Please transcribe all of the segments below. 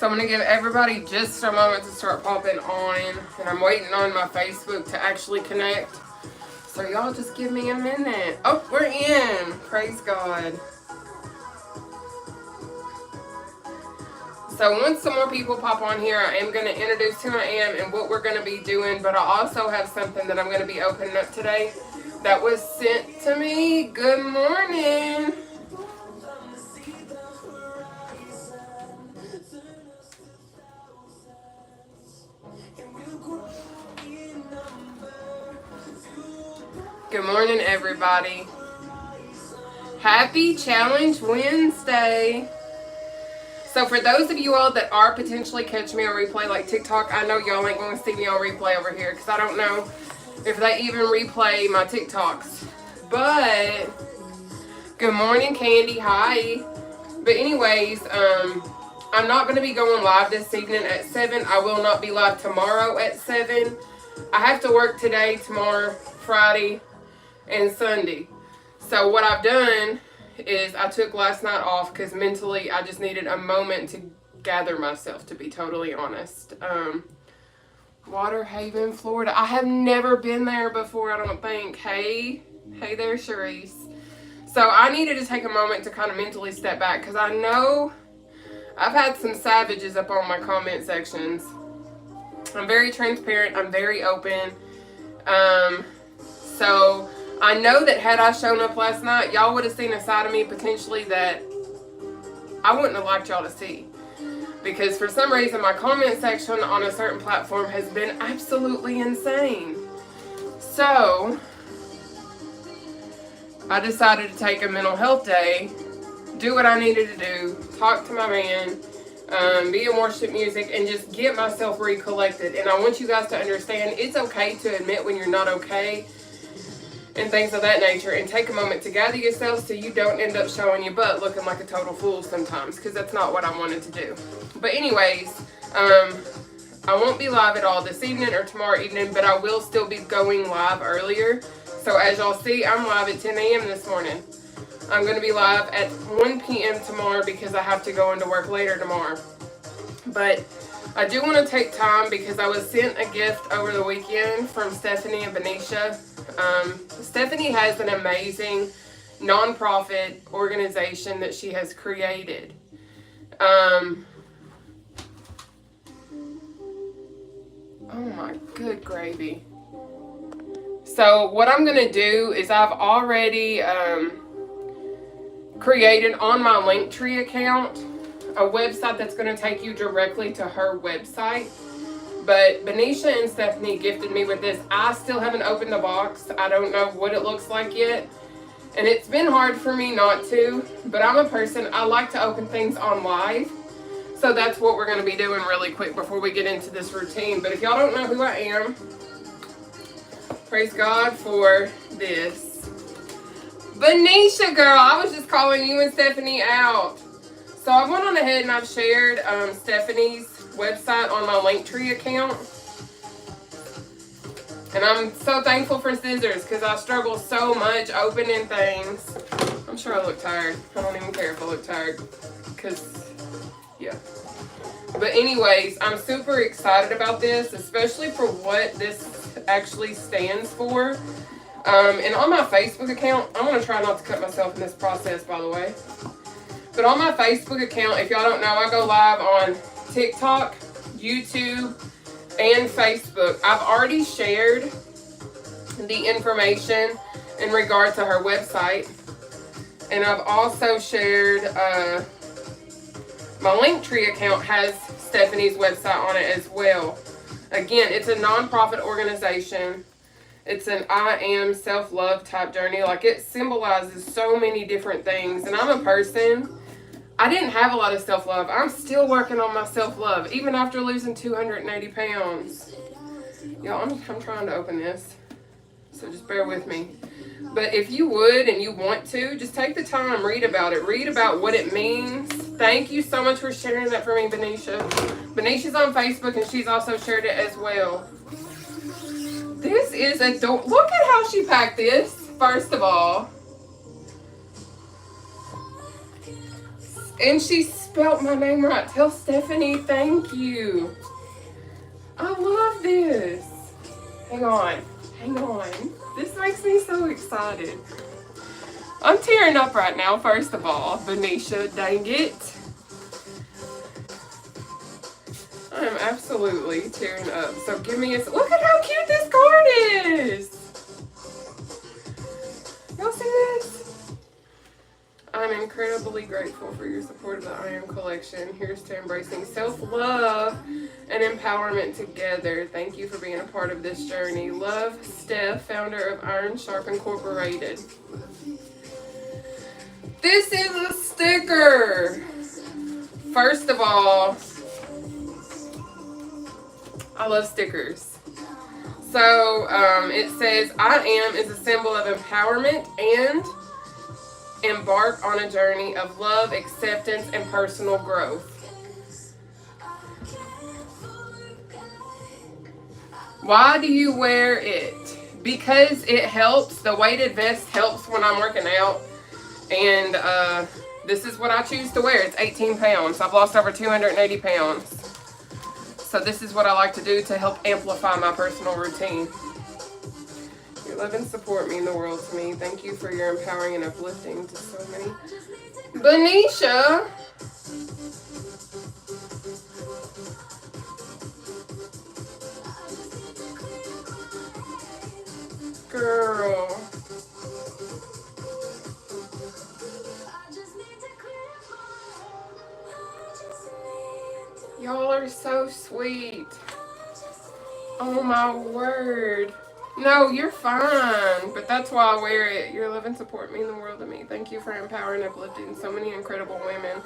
So I'm going to give everybody just a moment to start popping on. And I'm waiting on my Facebook to actually connect. So y'all just give me a minute. Oh, we're in. Praise God. So once some more people pop on here, I am going to introduce who I am and what we're going to be doing. But I also have something that I'm going to be opening up today that was sent to me. Good morning. Good morning, everybody. Happy Challenge Wednesday. So for those of you all that are potentially catching me on replay like TikTok, I know y'all ain't going to see me on replay over here because I don't know if they even replay my TikToks. But good morning, Candy. Hi. But anyways, I'm not going to be going live this evening at 7. I will not be live tomorrow at 7. I have to work today, tomorrow, Friday, and Sunday. So what I've done is I took last night off because mentally I just needed a moment to gather myself, to be totally honest. Water Haven, Florida. I have never been there before, I don't think. Hey there, Charisse. So I needed to take a moment to kind of mentally step back because I know I've had some savages up on my comment sections. I'm very transparent. I'm very open. So I know that had I shown up last night, y'all would have seen a side of me potentially that I wouldn't have liked y'all to see. Because for some reason, my comment section on a certain platform has been absolutely insane. So I decided to take a mental health day, do what I needed to do, talk to my man, be in worship music, and just get myself recollected. And I want you guys to understand it's okay to admit when you're not okay and things of that nature, and take a moment to gather yourself so you don't end up showing your butt looking like a total fool sometimes, because that's not what I wanted to do. But anyways, I won't be live at all this evening or tomorrow evening, but I will still be going live earlier. So as y'all see, I'm live at 10 a.m. this morning. I'm going to be live at 1 p.m. tomorrow because I have to go into work later tomorrow. But I do want to take time because I was sent a gift over the weekend from Stephanie and Benicia. Stephanie has an amazing nonprofit organization that she has created. Oh my good gravy. So what I'm going to do is I've already created on my Linktree account a website that's going to take you directly to her website. But Benicia and Stephanie gifted me with this. I still haven't opened the box. I don't know what it looks like yet. And it's been hard for me not to. But I'm a person, I like to open things on live. So that's what we're going to be doing really quick before we get into this routine. But if y'all don't know who I am, praise God for this. Benicia, girl, I was just calling you and Stephanie out. So I went on ahead and I've shared Stephanie's website on my Linktree account. And I'm so thankful for scissors because I struggle so much opening things. I'm sure I look tired. I don't even care if I look tired because, yeah. But anyways, I'm super excited about this, especially for what this actually stands for. And on my Facebook account, I'm going to try not to cut myself in this process, by the way. But on my Facebook account, if y'all don't know, I go live on TikTok, YouTube, and Facebook. I've already shared the information in regard to her website. And I've also shared, my Linktree account has Stephanie's website on it as well. Again, it's a nonprofit organization. It's an I am self-love type journey. Like, it symbolizes so many different things. And I'm a person, I didn't have a lot of self-love. I'm still working on my self-love, even after losing 280 pounds. Y'all, I'm trying to open this, so just bear with me. But if you would and you want to, just take the time, read about it. Read about what it means. Thank you so much for sharing that for me, Benicia. Benicia's on Facebook, and she's also shared it as well. This is look at how she packed this, first of all. And she spelt my name right. Tell Stephanie thank you. I love this. Hang on. Hang on. This makes me so excited. I'm tearing up right now, first of all. Benicia, dang it. I am absolutely tearing up. So give me a... Look at how cute this card is. Y'all see this? I'm incredibly grateful for your support of the I Am collection. Here's to embracing self-love and empowerment together. Thank you for being a part of this journey. Love, Steph, founder of Iron Sharp Incorporated. This is a sticker. First of all, I love stickers. So it says, I am is a symbol of empowerment and embark on a journey of love, acceptance, and personal growth. Why do you wear it? Because it helps. The weighted vest helps when I'm working out. And this is what I choose to wear. It's 18 pounds. I've lost over 280 pounds. So this is what I like to do to help amplify my personal routine. Your love and support mean the world to me. Thank you for your empowering and uplifting to so many. Benicia. Girl. Y'all are so sweet. Oh my word. No, you're fine, but that's why I wear it. Your love and support mean the world to me. Thank you for empowering and uplifting so many incredible women,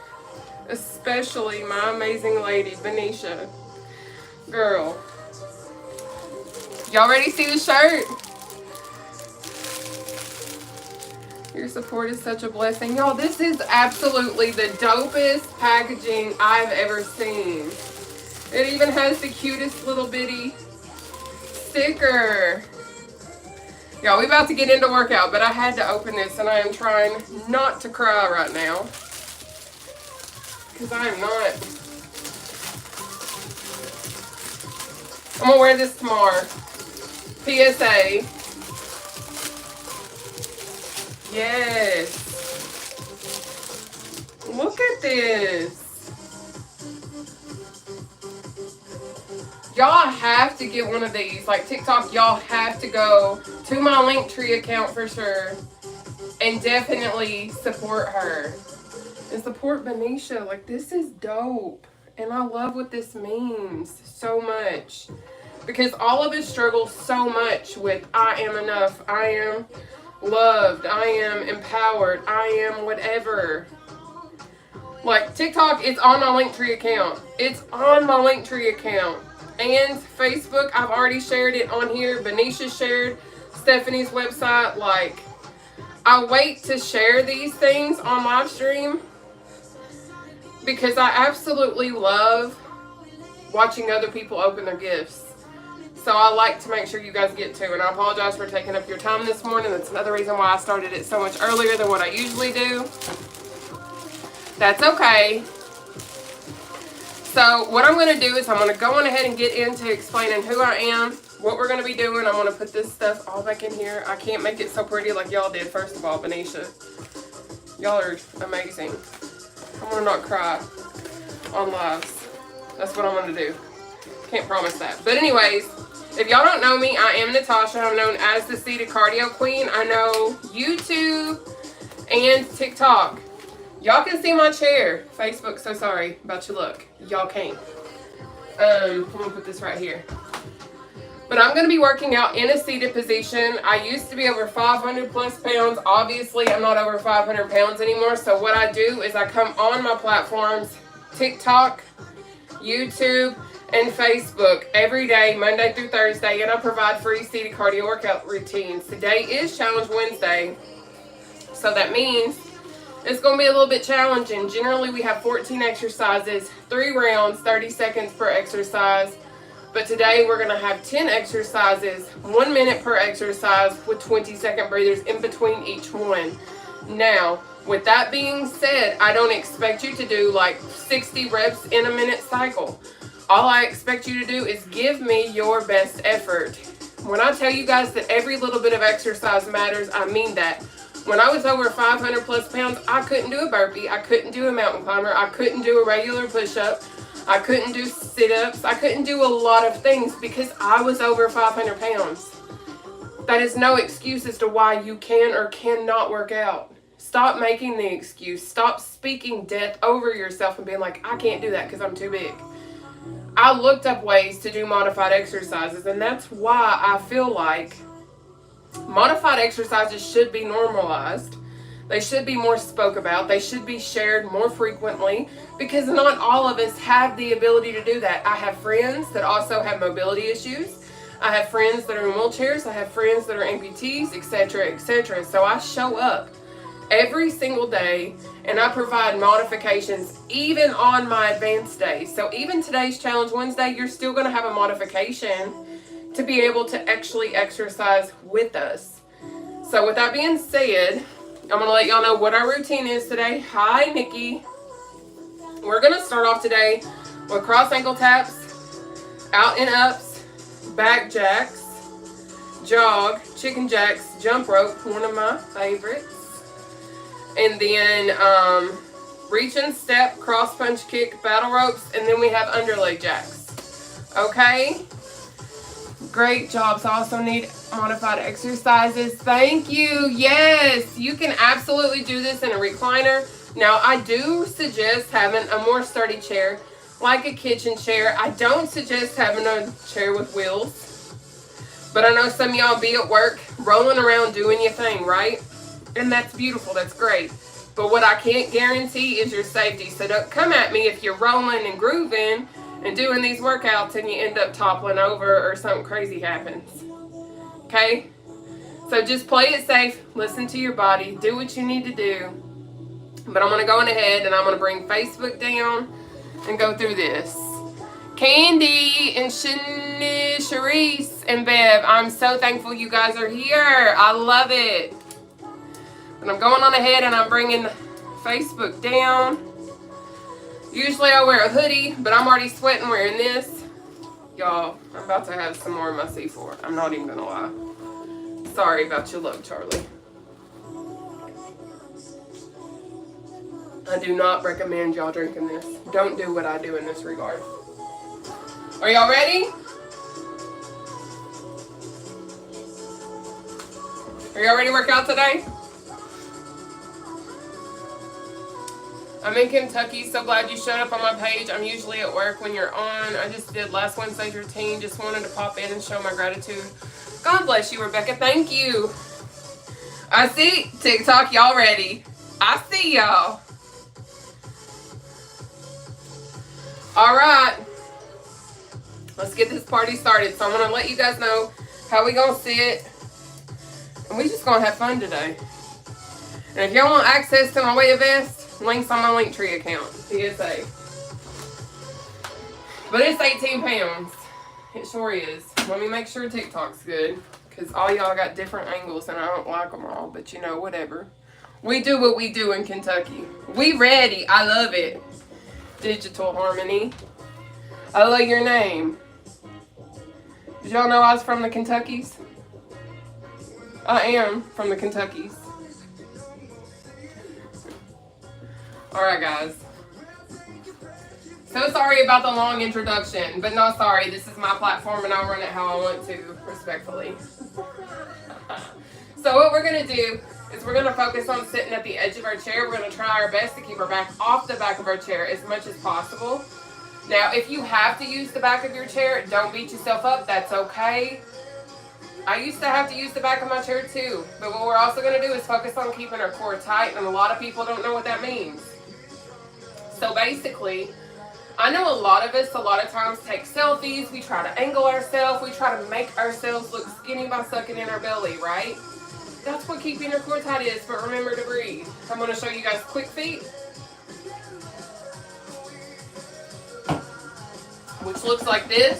especially my amazing lady, Benicia. Girl. Y'all ready to see the shirt? Your support is such a blessing. Y'all, this is absolutely the dopest packaging I've ever seen. It even has the cutest little bitty sticker. Y'all, we about to get into workout, but I had to open this, and I am trying not to cry right now. Because I am not. I'm going to wear this tomorrow. PSA. Yes. Look at this. Y'all have to get one of these. Like TikTok, y'all have to go to my Linktree account for sure. And definitely support her. And support Benicia. Like, this is dope. And I love what this means so much. Because all of us struggle so much with I am enough. I am loved. I am empowered. I am whatever. Like, TikTok is on my Linktree account. It's on my Linktree account. And Facebook, I've already shared it on here. Benicia shared Stephanie's website. Like, I wait to share these things on live stream because I absolutely love watching other people open their gifts. So I like to make sure you guys get to. And I apologize for taking up your time this morning. That's another reason why I started it so much earlier than what I usually do. That's okay. So what I'm going to do is I'm going to go on ahead and get into explaining who I am, what we're going to be doing. I'm going to put this stuff all back in here. I can't make it so pretty like y'all did, first of all, Benicia. Y'all are amazing. I'm going to not cry on lives. That's what I'm going to do. Can't promise that. But anyways, if y'all don't know me, I am Nataushia. I'm known as the Seated Cardio Queen. I know YouTube and TikTok. Y'all can see my chair. Facebook, so sorry about your look. Y'all can't. I'm going to put this right here. But I'm going to be working out in a seated position. I used to be over 500 plus pounds. Obviously, I'm not over 500 pounds anymore. So what I do is I come on my platforms, TikTok, YouTube, and Facebook every day, Monday through Thursday. And I provide free seated cardio workout routines. Today is Challenge Wednesday. So that means it's going to be a little bit challenging. Generally, we have 14 exercises, 3 rounds, 30 seconds per exercise. But today, we're going to have 10 exercises, 1 minute per exercise with 20-second breathers in between each one. Now, With that being said, I don't expect you to do like 60 reps in a minute cycle. All I expect you to do is give me your best effort. When I tell you guys that every little bit of exercise matters, I mean that. When I was over 500 plus pounds, I couldn't do a burpee. I couldn't do a mountain climber. I couldn't do a regular push-up. I couldn't do sit-ups. I couldn't do a lot of things because I was over 500 pounds. That is no excuse as to why you can or cannot work out. Stop making the excuse. Stop speaking death over yourself and being like, I can't do that because I'm too big. I looked up ways to do modified exercises, and that's why I feel like modified exercises should be normalized. They should be more spoke about. They should be shared more frequently because not all of us have the ability to do that. I have friends that also have mobility issues. I have friends that are in wheelchairs. I have friends that are amputees, etc., etc. So I show up every single day and I provide modifications even on my advanced days. So even today's Challenge Wednesday, you're still going to have a modification to be able to actually exercise with us. So with that being said, I'm going to let y'all know what our routine is today. Hi, Nikki. We're going to start off today with cross ankle taps, out and ups, back jacks, jog, chicken jacks, jump rope, one of my favorites. And then reach and step, cross punch kick, battle ropes, and then we have underleg jacks. Okay? Great jobs. Also need modified exercises. Thank you. Yes, you can absolutely do this in a recliner. Now, I do suggest having a more sturdy chair, like a kitchen chair. I don't suggest having a chair with wheels. But I know some of y'all be at work, rolling around doing your thing, right? And that's beautiful. That's great. But what I can't guarantee is your safety. So don't come at me if you're rolling and grooving and doing these workouts and you end up toppling over or something crazy happens. Okay? So just play it safe. Listen to your body. Do what you need to do. But I'm going to go on ahead and I'm going to bring Facebook down and go through this. Candy and Sharice and Bev, I'm so thankful you guys are here. I love it. And I'm going on ahead and I'm bringing Facebook down. Usually I wear a hoodie, but I'm already sweating wearing this. Y'all, I'm about to have some more of my C4. I'm not even going to lie. Sorry about your luck, Charlie. I do not recommend y'all drinking this. Don't do what I do in this regard. Are y'all ready? Are y'all ready to work out today? I'm in Kentucky. So glad you showed up on my page. I'm usually at work when you're on. I just did last Wednesday's routine. Just wanted to pop in and show my gratitude. God bless you, Rebecca. Thank you. I see TikTok. Y'all ready? I see y'all. All right. Let's get this party started. So I'm going to let you guys know how we going to sit. And we just going to have fun today. And if y'all want access to my Weigh Vest, links on my Linktree account. PSA. But it's 18 pounds. It sure is. Let me make sure TikTok's good. Because all y'all got different angles and I don't like them all. But you know, whatever. We do what we do in Kentucky. We ready. I love it. Digital Harmony. I love your name. Did y'all know I was from the Kentuckys? I am from the Kentuckys. Alright guys. So sorry about the long introduction, but not sorry. This is my platform and I'll run it how I want to, respectfully. So what we're going to do is we're going to focus on sitting at the edge of our chair. We're going to try our best to keep our back off the back of our chair as much as possible. Now, if you have to use the back of your chair, don't beat yourself up. That's okay. I used to have to use the back of my chair too. But what we're also going to do is focus on keeping our core tight. And a lot of people don't know what that means. So basically, I know a lot of us a lot of times take selfies. We try to angle ourselves. We try to make ourselves look skinny by sucking in our belly, right? That's what keeping your core tight is, but remember to breathe. I'm going to show you guys quick feet, which looks like this.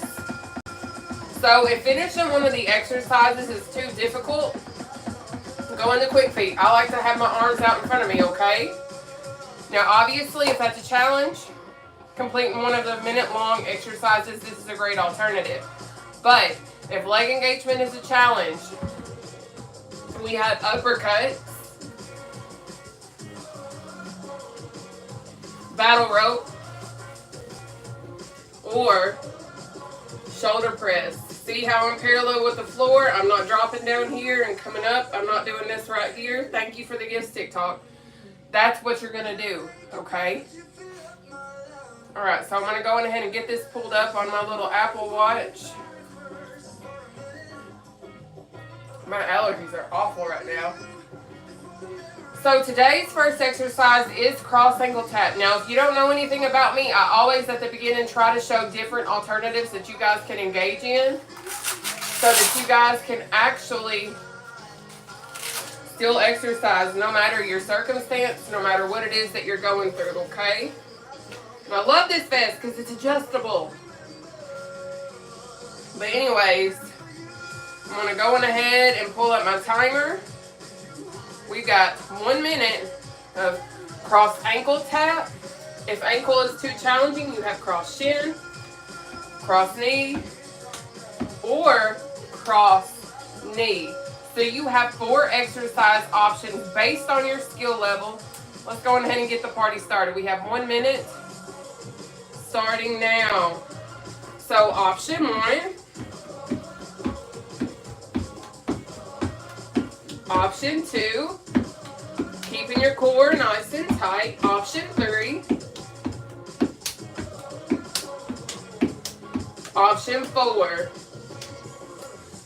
So if finishing one of the exercises is too difficult, Go into quick feet. I like to have my arms out in front of me, okay? Now, obviously, if that's a challenge, completing one of the minute-long exercises, this is a great alternative. But if leg engagement is a challenge, we have uppercuts, battle rope, or shoulder press. See how I'm parallel with the floor? I'm not dropping down here and coming up. I'm not doing this right here. Thank you for the gifts, TikTok. That's what you're going to do, okay? All right, so I'm going to go ahead and get this pulled up on my little Apple Watch. My allergies are awful right now. So today's first exercise is cross ankle tap. Now, if you don't know anything about me, I always at the beginning try to show different alternatives that you guys can engage in so that you guys can actually still exercise no matter your circumstance, no matter what it is that you're going through, okay? And I love this vest because it's adjustable. But anyways, I'm going to go on ahead and pull up my timer. We've got 1 minute of cross ankle tap. If ankle is too challenging, you have cross shin, cross knee, or cross knee. So you have 4 exercise options based on your skill level. Let's go ahead and get the party started. We have 1 minute starting now. So option 1. Option 2, keeping your core nice and tight. Option 3. Option 4.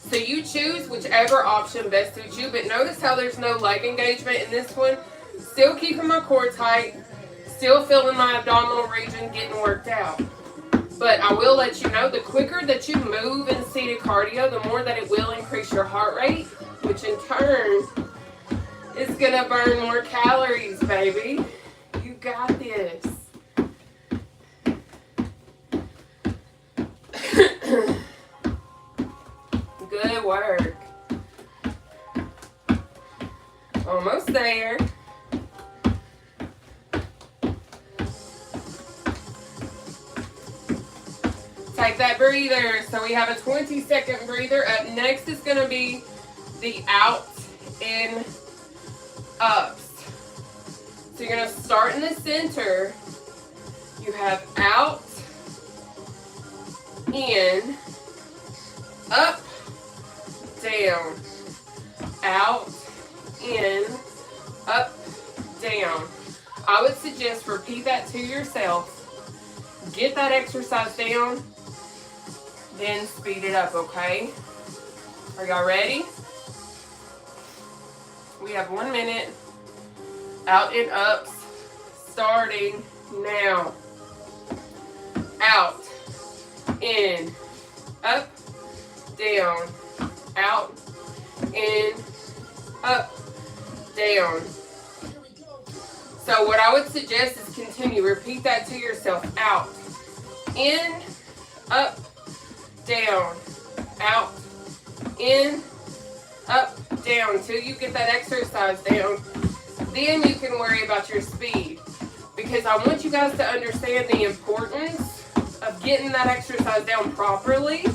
So you choose whichever option best suits you, but notice how there's no leg engagement in this one. Still keeping my core tight, still feeling my abdominal region getting worked out. But I will let you know, the quicker that you move in seated cardio, the more that it will increase your heart rate, which in turn is gonna burn more calories, baby. You got this. Good work. Almost there. Take that breather. So we have a 20-second breather. Up next is going to be the out and ups. So you're going to start in the center. You have out, in, up, down, out, in, up, down. I would suggest repeat that to yourself. Get that exercise down, then speed it up, okay? Are y'all ready? We have 1 minute. Out and ups, starting now. Out, in, up, down, out, in, up, down. So what I would suggest is continue. Repeat that to yourself. Out, in, up, down, out, in, up, down, until you get that exercise down. Then you can worry about your speed, because I want you guys to understand the importance of getting that exercise down properly.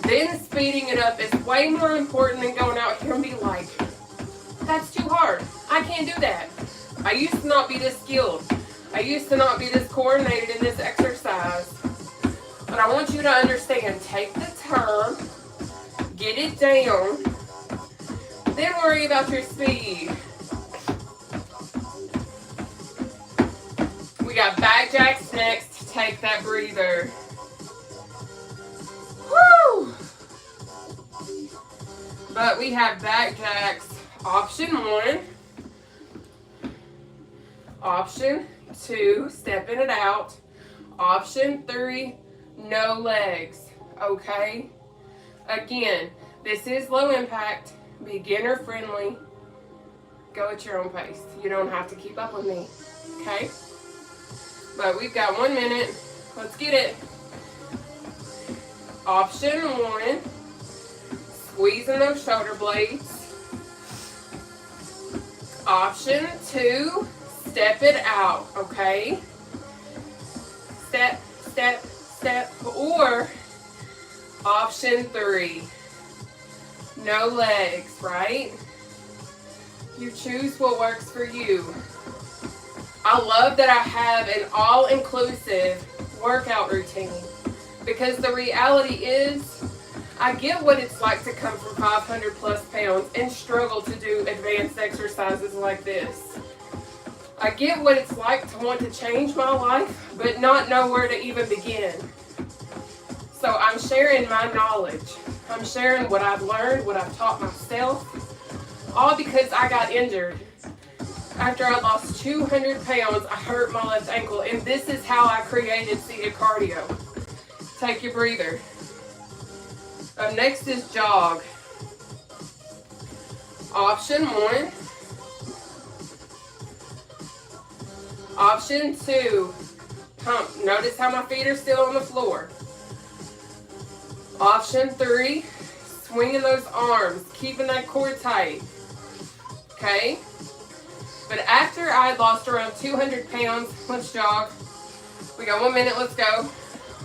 Then speeding it up is way more important than going out here and be like, that's too hard, I can't do that. I used to not be this skilled. I used to not be this coordinated in this exercise. But I want you to understand, take the time, get it down, then worry about your speed. We got back jacks next. Take that breather. Woo! But we have back jacks. Option 1. Option 2, stepping it out. Option 3, no legs. Okay? Again, this is low impact, beginner friendly. Go at your own pace. You don't have to keep up with me. Okay? But we've got 1 minute. Let's get it. Option 1, squeezing those shoulder blades. Option 2, step it out, okay? Step, step, step. Or option 3, no legs, right? You choose what works for you. I love that I have an all-inclusive workout routine, because the reality is I get what it's like to come from 500 plus pounds and struggle to do advanced exercises like this. I get what it's like to want to change my life but not know where to even begin. So I'm sharing my knowledge. I'm sharing what I've learned, what I've taught myself, all because I got injured. After I lost 200 pounds, I hurt my left ankle, and this is how I created seated cardio. Take your breather. Up next is jog. Option 1. Option 2, pump. Notice how my feet are still on the floor. Option 3, swinging those arms, keeping that core tight. Okay? But after I lost around 200 pounds, let's jog. We got 1 minute, let's go.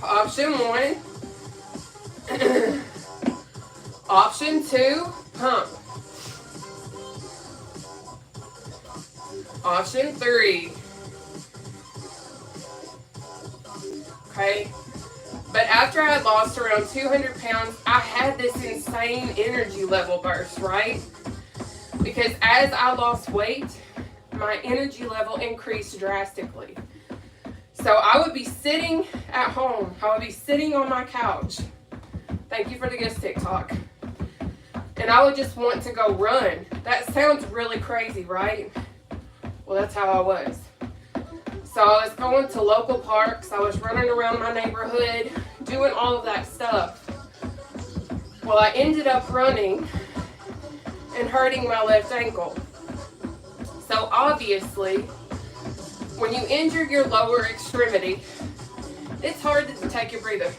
Option 1. Option 2, pump. Option 3. Okay? But after I had lost around 200 pounds, I had this insane energy level burst, right? Because as I lost weight, my energy level increased drastically. So I would be sitting at home. I would be sitting on my couch. Thank you for the gifts, TikTok. And I would just want to go run. That sounds really crazy, right? Well, that's how I was. So I was going to local parks. I was running around my neighborhood, doing all of that stuff. Well, I ended up running and hurting my left ankle. So obviously, when you injure your lower extremity, it's hard to take your breather.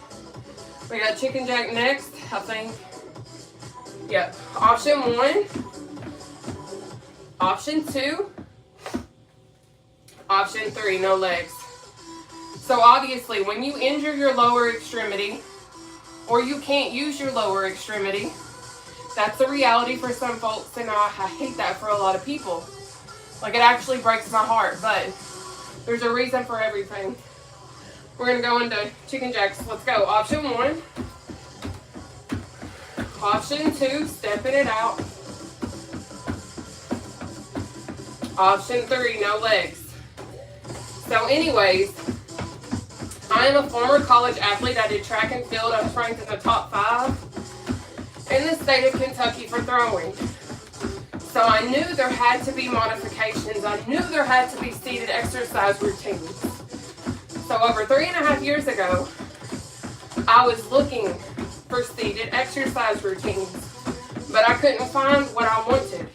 We got chicken jack next, I think. Yep. Option 1. Option 2. Option 3, no legs. So obviously, when you injure your lower extremity, or you can't use your lower extremity, that's a reality for some folks, and I hate that for a lot of people. Like, it actually breaks my heart, but there's a reason for everything. We're going to go into chicken jacks. Let's go. Option 1. Option 2, stepping it out. Option 3, no legs. So anyways, I am a former college athlete. I did track and field. I was ranked in the top 5 in the state of Kentucky for throwing. So I knew there had to be modifications. I knew there had to be seated exercise routines. So over 3.5 years ago, I was looking for seated exercise routines, but I couldn't find what I wanted.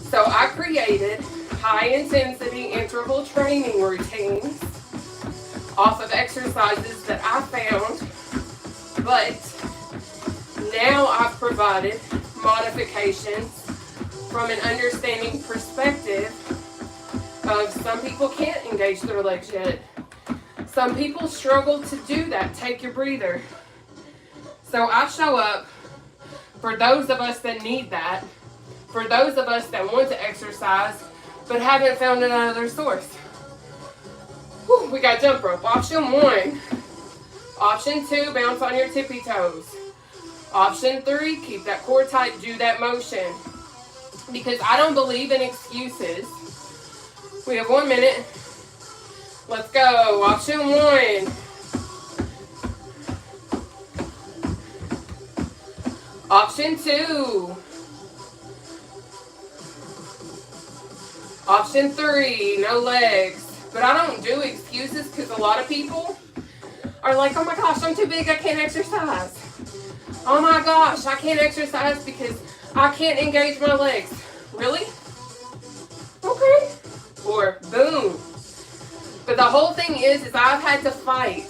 So I created high-intensity interval training routines off of exercises that I found, but now I've provided modifications from an understanding perspective of some people can't engage their legs yet. Some people struggle to do that. Take your breather. So I show up for those of us that need that, for those of us that want to exercise but haven't found another source. Whew, we got jump rope. Option 1. Option 2, bounce on your tippy toes. Option 3, keep that core tight, do that motion. Because I don't believe in excuses. We have 1 minute. Let's go. Option 1. Option 2. Option 3, no legs. But I don't do excuses because a lot of people are like, oh my gosh, I'm too big, I can't exercise. Oh my gosh, I can't exercise because I can't engage my legs. Really? Okay. Or boom. But the whole thing is I've had to fight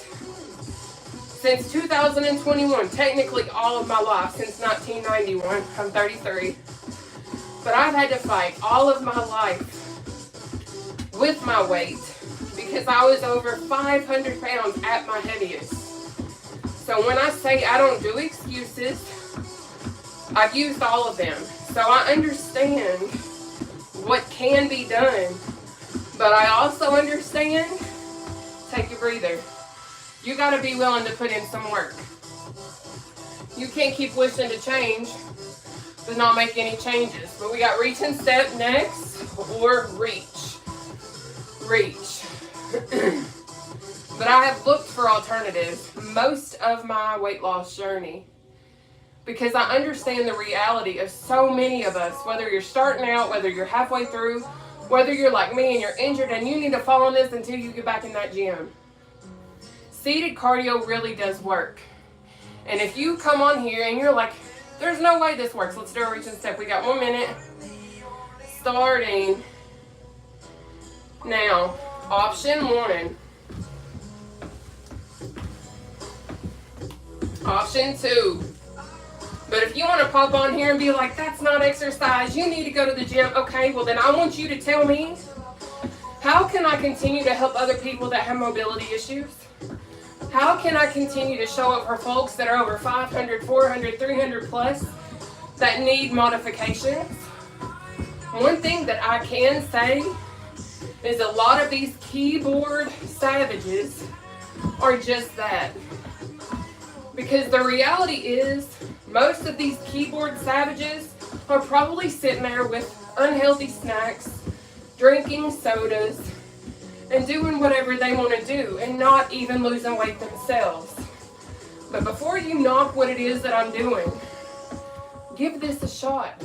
since 2021, technically all of my life, since 1991. I'm 33. But I've had to fight all of my life with my weight because I was over 500 pounds at my heaviest. So when I say I don't do excuses, I've used all of them. So I understand what can be done, but I also understand, take a breather. You got to be willing to put in some work. You can't keep wishing to change but not make any changes. But we got reach and step next, or reach. Reach. But I have looked for alternatives most of my weight loss journey because I understand the reality of so many of us, whether you're starting out, whether you're halfway through, whether you're like me and you're injured and you need to follow this until you get back in that gym. Seated cardio really does work. And if you come on here and you're like, there's no way this works, let's do a reach and step. We got 1 minute. Starting now. Option 1. Option 2. But if you want to pop on here and be like, that's not exercise, you need to go to the gym. Okay, well then I want you to tell me, how can I continue to help other people that have mobility issues? How can I continue to show up for folks that are over 500, 400, 300 plus that need modifications? One thing that I can say is a lot of these keyboard savages are just that. Because the reality is, most of these keyboard savages are probably sitting there with unhealthy snacks, drinking sodas, and doing whatever they want to do and not even losing weight themselves. But before you knock what it is that I'm doing, give this a shot.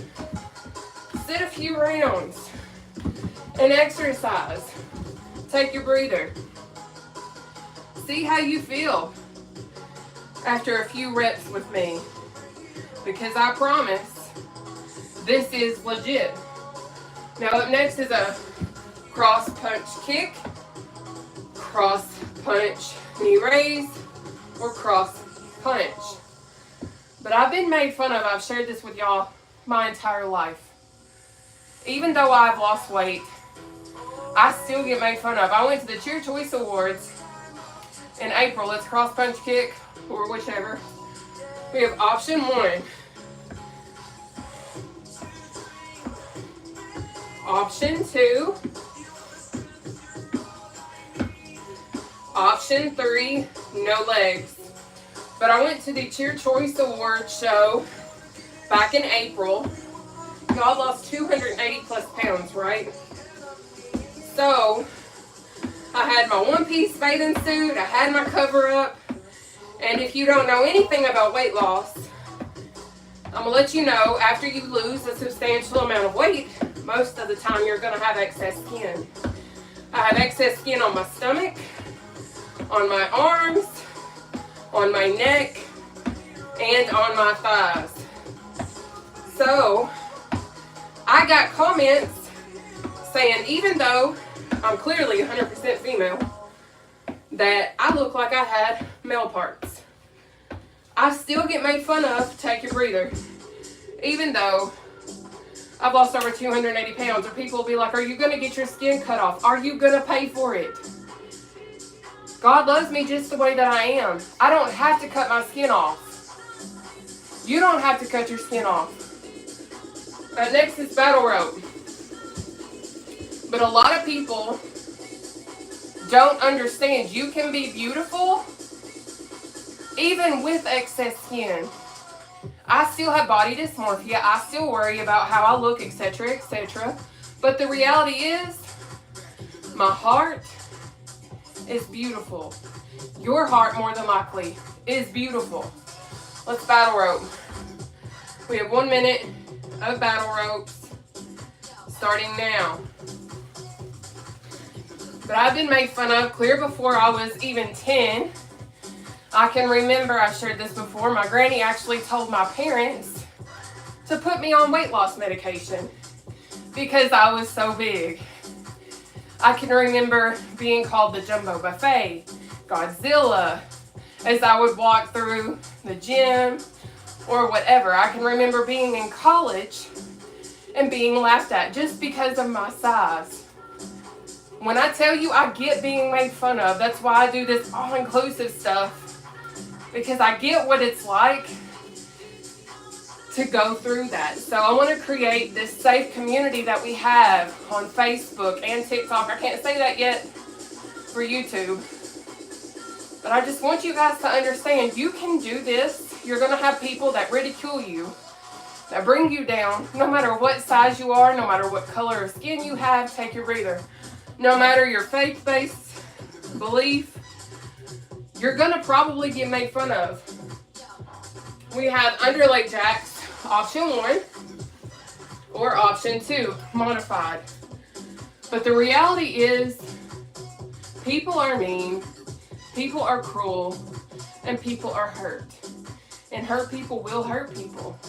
Sit a few rounds and exercise. Take your breather. See how you feel after a few reps with me. Because I promise, this is legit. Now up next is a cross punch kick, cross punch knee raise, or cross punch. But I've been made fun of, I've shared this with y'all my entire life. Even though I've lost weight, I still get made fun of. I went to the Cheer Choice Awards in April. It's cross punch kick, or whichever. We have option 1. Option 2. Option 3, no legs. But I went to the Cheer Choice Awards show back in April. Y'all lost 280 plus pounds, right? So, I had my one-piece bathing suit, I had my cover up, and if you don't know anything about weight loss, I'm going to let you know, after you lose a substantial amount of weight, most of the time you're going to have excess skin. I have excess skin on my stomach, on my arms, on my neck, and on my thighs. So, I got comments saying, even though I'm clearly 100% female, that I look like I had male parts. I still get made fun of, take your breather, even though I've lost over 280 pounds, or people will be like, are you going to get your skin cut off? Are you going to pay for it? God loves me just the way that I am. I don't have to cut my skin off. You don't have to cut your skin off. Next is battle rope. But a lot of people don't understand you can be beautiful even with excess skin. I still have body dysmorphia. I still worry about how I look, etc., etc. But the reality is, my heart is beautiful. Your heart, more than likely, is beautiful. Let's battle rope. We have 1 minute of battle ropes starting now. But I've been made fun of clear before I was even 10. I can remember, I've shared this before, my granny actually told my parents to put me on weight loss medication because I was so big. I can remember being called the Jumbo Buffet, Godzilla, as I would walk through the gym or whatever. I can remember being in college and being laughed at just because of my size. When I tell you I get being made fun of, that's why I do this all-inclusive stuff, because I get what it's like to go through that. So I want to create this safe community that we have on Facebook and TikTok. I can't say that yet for YouTube, but I just want you guys to understand you can do this. You're going to have people that ridicule you, that bring you down, no matter what size you are, no matter what color of skin you have. Take your breather. No matter your faith-based belief, you're going to probably get made fun of. We have underlay jacks, option 1 or option 2, modified. But the reality is, people are mean, people are cruel, and people are hurt. And hurt people will hurt people.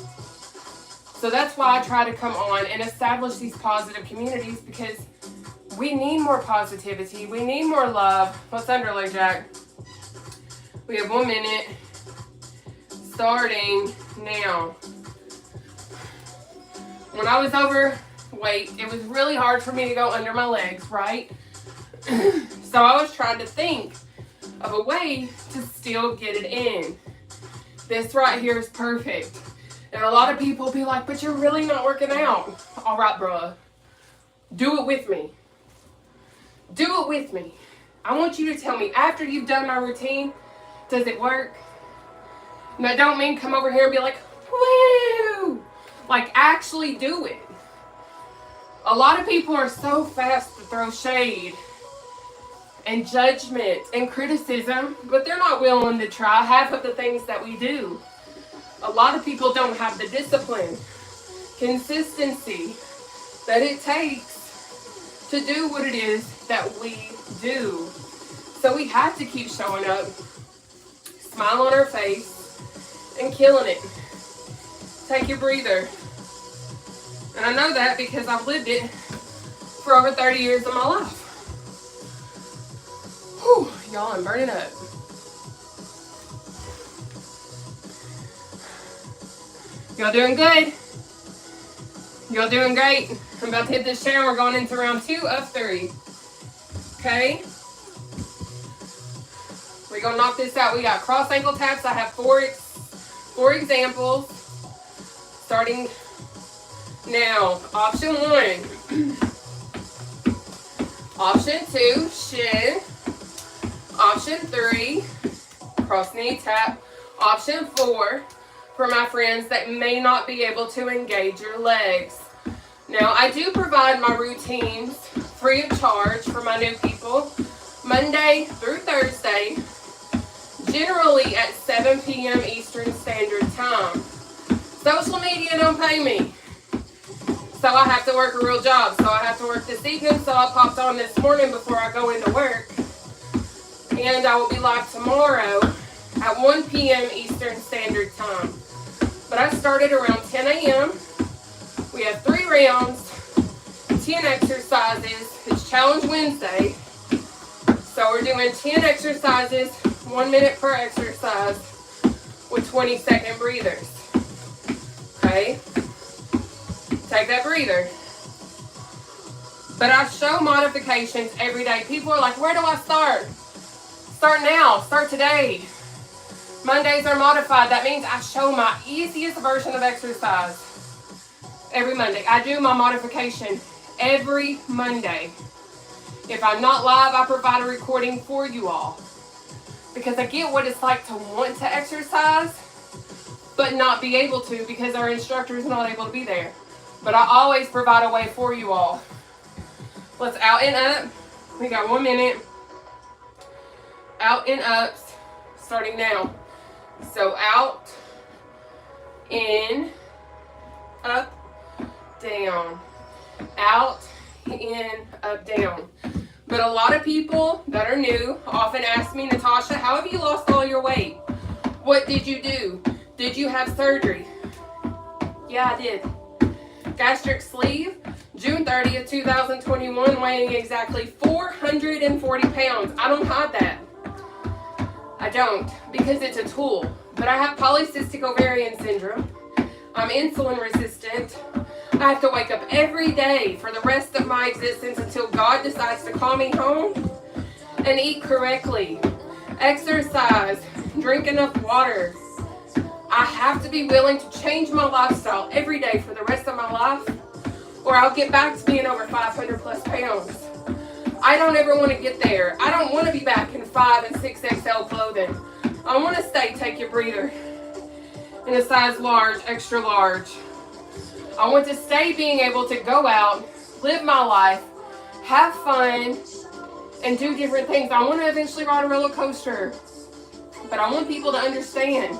So that's why I try to come on and establish these positive communities, because we need more positivity. We need more love. What's underlay jack? We have 1 minute. Starting now. When I was overweight, it was really hard for me to go under my legs, right? So I was trying to think of a way to still get it in. This right here is perfect. And a lot of people be like, but you're really not working out. All right, bruh. Do it with me. Do it with me. I want you to tell me, after you've done my routine, does it work? And that don't mean come over here and be like, woo! Like, actually do it. A lot of people are so fast to throw shade and judgment and criticism, but they're not willing to try half of the things that we do. A lot of people don't have the discipline, consistency that it takes to do what it is that we do. So we have to keep showing up, smile on our face, and killing it. Take your breather. And I know that because I've lived it for over 30 years of my life. Whew, y'all, I'm burning up. Y'all doing good? Y'all doing great? I'm about to hit this chair and we're going into round 2 of 3. Okay? We're going to knock this out. We got cross ankle taps. I have four examples. Starting now. Option 1. Option 2, shin. Option 3, cross knee tap. Option 4, for my friends that may not be able to engage your legs. Now, I do provide my routines free of charge for my new people, Monday through Thursday, generally at 7 p.m. Eastern Standard Time. Social media don't pay me, so I have to work a real job. So I have to work this evening, so I popped on this morning before I go into work. And I will be live tomorrow at 1 p.m. Eastern Standard Time. But I started around 10 a.m. We have 3 rounds, 10 exercises. It's Challenge Wednesday. So we're doing 10 exercises, 1 minute per exercise with 20-second breathers. Okay? Take that breather. But I show modifications every day. People are like, where do I start? Start now. Start today. Mondays are modified. That means I show my easiest version of exercise every Monday. I do my modification every Monday. If I'm not live, I provide a recording for you all. Because I get what it's like to want to exercise, but not be able to because our instructor is not able to be there. But I always provide a way for you all. Let's out and up. We got 1 minute. Out and ups, starting now. So out, in, up, down. Out, in, up, down. But a lot of people that are new often ask me, Natasha, how have you lost all your weight? What did you do? Did you have surgery? Yeah, I did. Gastric sleeve, June 30th, 2021, weighing exactly 440 pounds. I don't hide that. I don't, because it's a tool. But I have polycystic ovarian syndrome. I'm insulin resistant. I have to wake up every day for the rest of my existence until God decides to call me home and eat correctly, exercise, drink enough water. I have to be willing to change my lifestyle every day for the rest of my life, or I'll get back to being over 500 plus pounds. I don't ever want to get there. I don't want to be back in 5 and 6XL clothing. I want to stay, take your breather, in a size large, extra large. I want to stay being able to go out, live my life, have fun, and do different things. I want to eventually ride a roller coaster, but I want people to understand.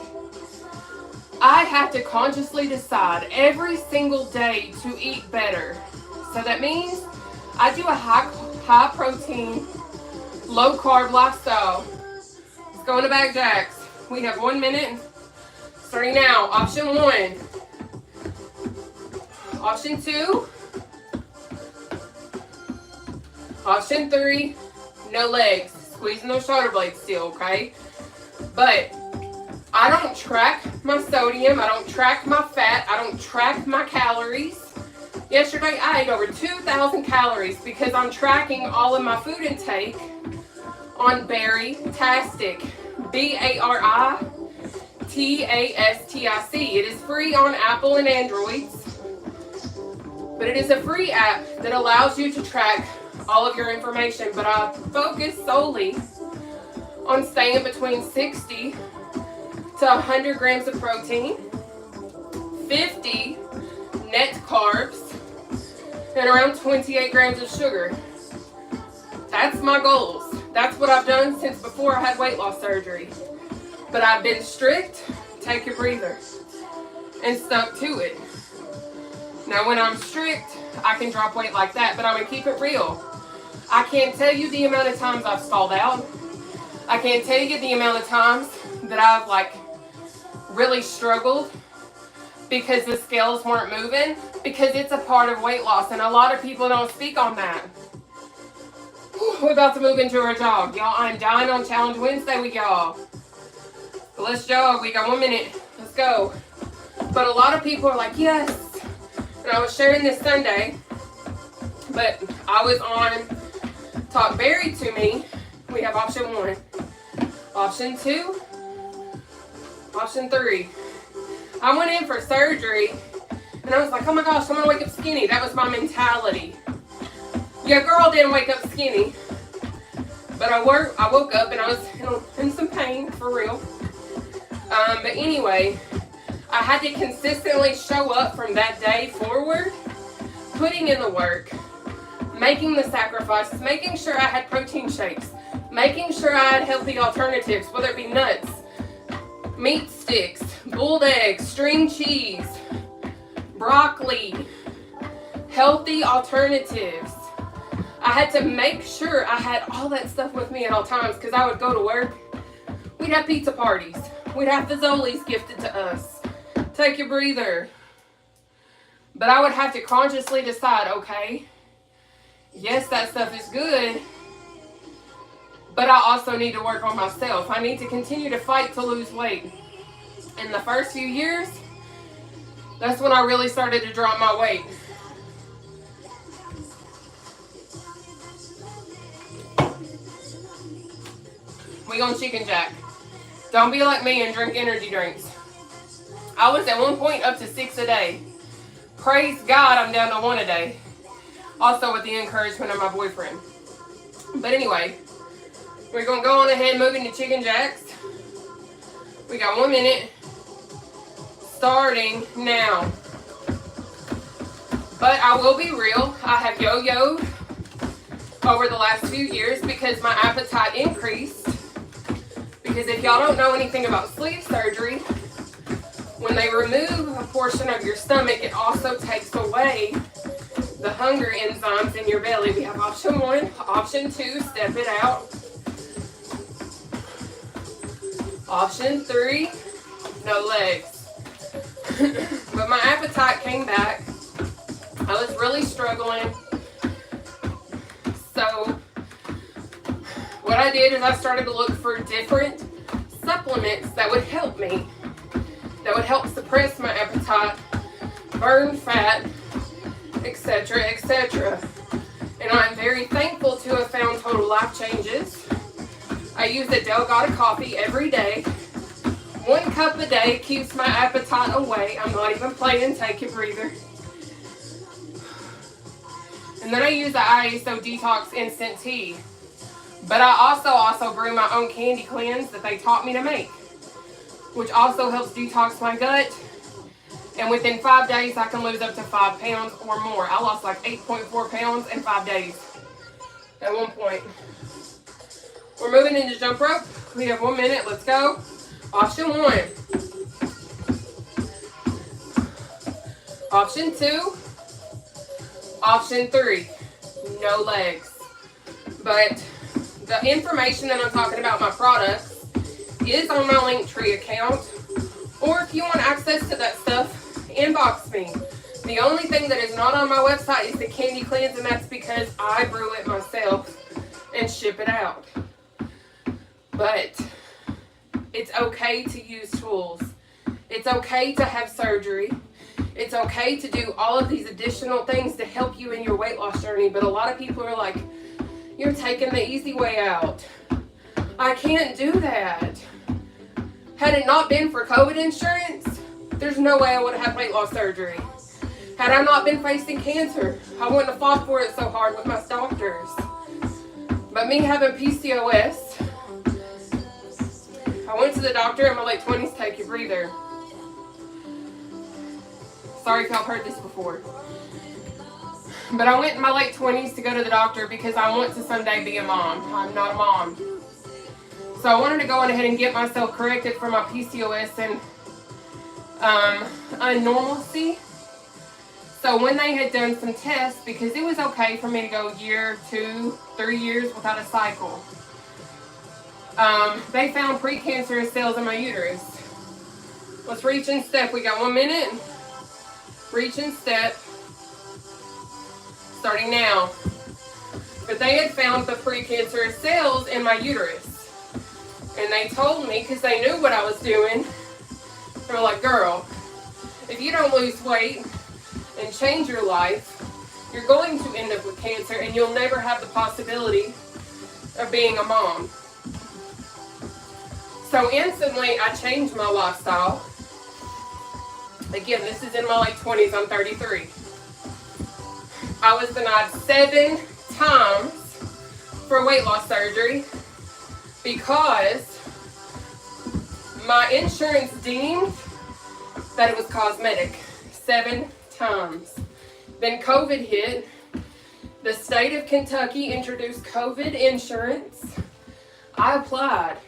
I have to consciously decide every single day to eat better. So that means I do a high protein, low carb lifestyle. Let's go into back jacks. We have 1 minute. Starting now. Option 1. Option 2. Option 3. No legs. Squeezing those shoulder blades still, okay? But I don't track my sodium. I don't track my fat. I don't track my calories. Yesterday, I ate over 2,000 calories because I'm tracking all of my food intake on Baritastic. Baritastic. It is free on Apple and Androids. But it is a free app that allows you to track all of your information. But I focus solely on staying between 60 to 100 grams of protein, 50 net carbs, and around 28 grams of sugar. That's my goals. That's what I've done since before I had weight loss surgery. But I've been strict, take your breather, and stuck to it. Now when I'm strict, I can drop weight like that, but I'm gonna keep it real. I can't tell you the amount of times I've stalled out. I can't tell you the amount of times that I've really struggled because the scales weren't moving, because it's a part of weight loss, and a lot of people don't speak on that. We're about to move into our jog. Y'all, I'm dying on Challenge Wednesday with y'all. But let's jog. We got 1 minute. Let's go. But a lot of people are like, yes. And I was sharing this Sunday, but I was on Talk Berry to Me. We have option 1, option 2, option 3. I went in for surgery, and I was like, oh my gosh, I'm gonna wake up skinny. That was my mentality. Your girl didn't wake up skinny, but I woke up and I was in some pain, for real. But anyway, I had to consistently show up from that day forward, putting in the work, making the sacrifices, making sure I had protein shakes, making sure I had healthy alternatives, whether it be nuts, meat sticks, boiled eggs, string cheese, broccoli, healthy alternatives. I had to make sure I had all that stuff with me at all times, because I would go to work, we'd have pizza parties, we'd have Fazoli's gifted to us. Take your breather. But I would have to consciously decide, okay, yes, that stuff is good, but I also need to work on myself. I need to continue to fight to lose weight. In the first few years, that's when I really started to drop my weight. We gonna chicken jack. Don't be like me and drink energy drinks. I was at one point up to 6 a day. Praise God, I'm down to 1 a day. Also with the encouragement of my boyfriend. But anyway, we're going to go on ahead and move into chicken jacks. We got 1 minute. Starting now. But I will be real. I have yo-yoed over the last few years because my appetite increased. Because if y'all don't know anything about sleeve surgery, when they remove a portion of your stomach, it also takes away the hunger enzymes in your belly. We have option 1, option 2, step it out. Option 3, no legs. But my appetite came back. I was really struggling. So what I did is I started to look for different supplements that would help me, that would help suppress my appetite, burn fat, etc., etc. And I'm very thankful to have found total life changes. I use the Delgado coffee every day. 1 cup a day keeps my appetite away. I'm not even playing. Take a breather. And then I use the ISO Detox Instant Tea. But I also brew my own candy cleanse that they taught me to make, which also helps detox my gut. And within 5 days, I can lose up to 5 pounds or more. I lost like 8.4 pounds in 5 days at one point. We're moving into jump rope. We have 1 minute. Let's go. Option 1. Option 2. Option 3. No legs. But the information that I'm talking about, my products, is on my Linktree account. Or if you want access to that stuff, inbox me. The only thing that is not on my website is the candy cleanse, and that's because I brew it myself and ship it out. But it's okay to use tools. It's okay to have surgery. It's okay to do all of these additional things to help you in your weight loss journey. But a lot of people are like, you're taking the easy way out. I can't do that. Had it not been for COVID insurance, there's no way I would have had weight loss surgery. Had I not been facing cancer, I wouldn't have fought for it so hard with my doctors. But me having PCOS, I went to the doctor in my late 20s, take a breather. Sorry if y'all heard this before. But I went in my late 20s to go to the doctor because I want to someday be a mom. I'm not a mom. So I wanted to go on ahead and get myself corrected for my PCOS and unnormalcy. So when they had done some tests, because it was okay for me to go 1 year, 2, 3 years without a cycle, they found precancerous cells in my uterus. Let's reach and step. We got 1 minute. Reach and step. Starting now. But they had found the precancerous cells in my uterus. And they told me, because they knew what I was doing, they were like, girl, if you don't lose weight and change your life, you're going to end up with cancer and you'll never have the possibility of being a mom. So instantly, I changed my lifestyle. Again, this is in my late 20s. I'm 33. I was denied 7 times for weight loss surgery because my insurance deemed that it was cosmetic. 7 times. Then COVID hit. The state of Kentucky introduced COVID insurance. I applied.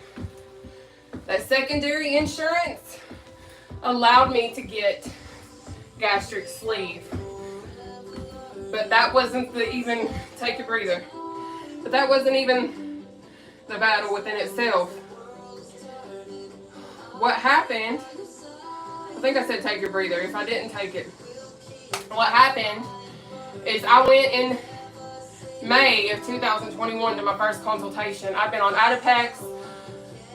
That secondary insurance allowed me to get gastric sleeve. But that wasn't even, take a breather, but that wasn't even the battle within itself. What happened, I think I said take a breather, if I didn't take it. What happened is I went in May of 2021 to my first consultation. I've been on Adipex.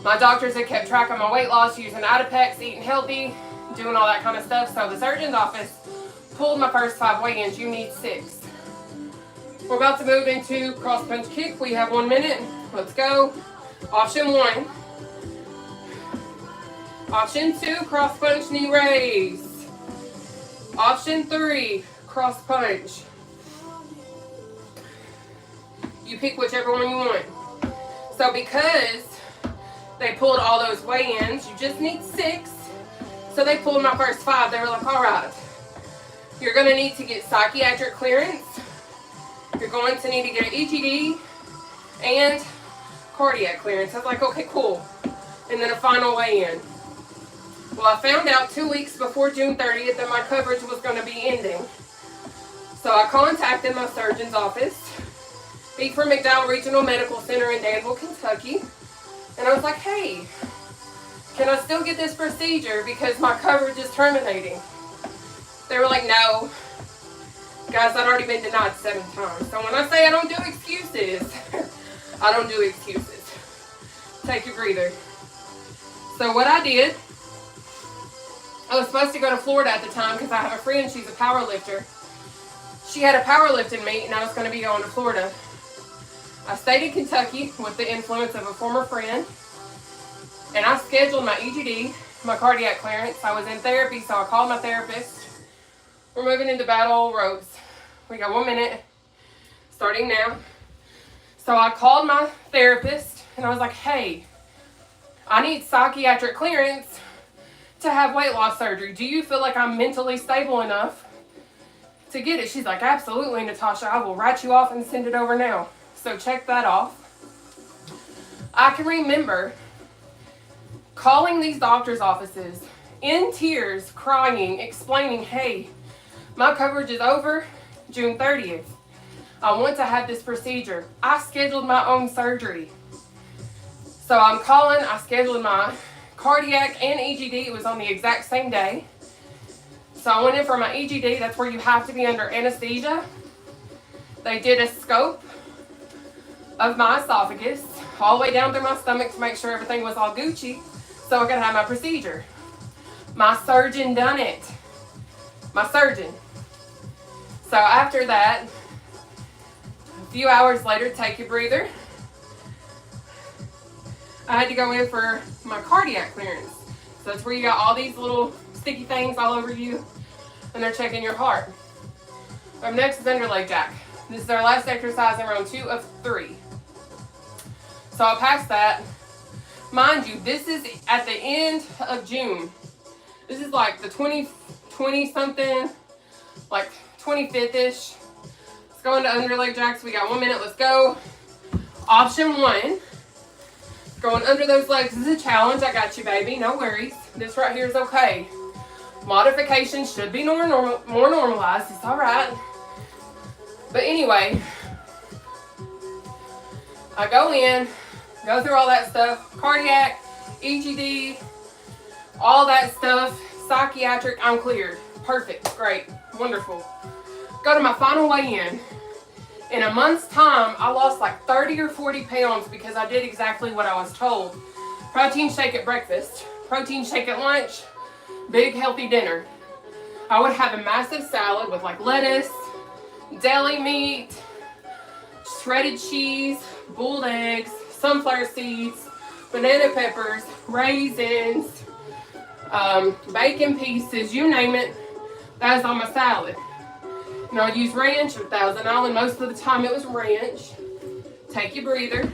My doctors had kept track of my weight loss using Adipex, eating healthy, doing all that kind of stuff. So the surgeon's office pulled my first 5 weigh-ins. You need 6. We're about to move into cross punch kick. We have 1 minute. Let's go. Option 1. Option 2, cross punch knee raise. Option 3, cross punch. You pick whichever one you want. So because they pulled all those weigh-ins, you just need 6. So they pulled my first 5. They were like, all right, you're going to need to get psychiatric clearance. You're going to need to get an EGD and cardiac clearance. I was like, okay, cool. And then a final weigh-in. Well, I found out 2 weeks before June 30th that my coverage was going to be ending. So I contacted my surgeon's office, from McDowell Regional Medical Center in Danville, Kentucky. And I was like, hey, can I still get this procedure because my coverage is terminating? They were like, no. Guys, I'd already been denied 7 times. So when I say I don't do excuses, I don't do excuses. Take a breather. So what I did, I was supposed to go to Florida at the time because I have a friend, she's a power lifter. she had a powerlifting meet, and I was going to be going to Florida. I stayed in Kentucky with the influence of a former friend, and I scheduled my EGD, my cardiac clearance. I was in therapy, so I called my therapist. We're moving into battle ropes. We got 1 minute, starting now. So I called my therapist, and I was like, hey, I need psychiatric clearance to have weight loss surgery. Do you feel like I'm mentally stable enough to get it? She's like, absolutely, Natasha. I will write you off and send it over now. So check that off. I can remember calling these doctor's offices in tears, crying, explaining, hey, my coverage is over June 30th. I want to have this procedure. I scheduled my own surgery. So I'm calling, I scheduled my cardiac and EGD. It was on the exact same day. So I went in for my EGD. That's where you have to be under anesthesia. They did a scope of my esophagus all the way down through my stomach to make sure everything was all Gucci so I could have my procedure. My surgeon done it. My surgeon. So after that, a few hours later, take your breather. I had to go in for my cardiac clearance. So that's where you got all these little sticky things all over you, and they're checking your heart. Up next is underleg jack. This is our last exercise in round 2 of 3. So I passed that. Mind you, this is at the end of June. This is like the 20 something, like 25th-ish. Let's go into underleg jacks. We got 1 minute. Let's go. Option 1. Going under those legs is a challenge. I got you, baby. No worries. This right here is okay. Modification should be more normalized. It's all right. But anyway, I go in, go through all that stuff. Cardiac, EGD, all that stuff. Psychiatric, I'm cleared. Perfect. Great. Wonderful. Go to my final weigh-in. In a month's time, I lost like 30 or 40 pounds because I did exactly what I was told. Protein shake at breakfast, protein shake at lunch, big healthy dinner. I would have a massive salad with like lettuce, deli meat, shredded cheese, boiled eggs, sunflower seeds, banana peppers, raisins, bacon pieces, you name it. That was on my salad. And I'll use ranch or Thousand Island. Most of the time it was ranch. Take your breather.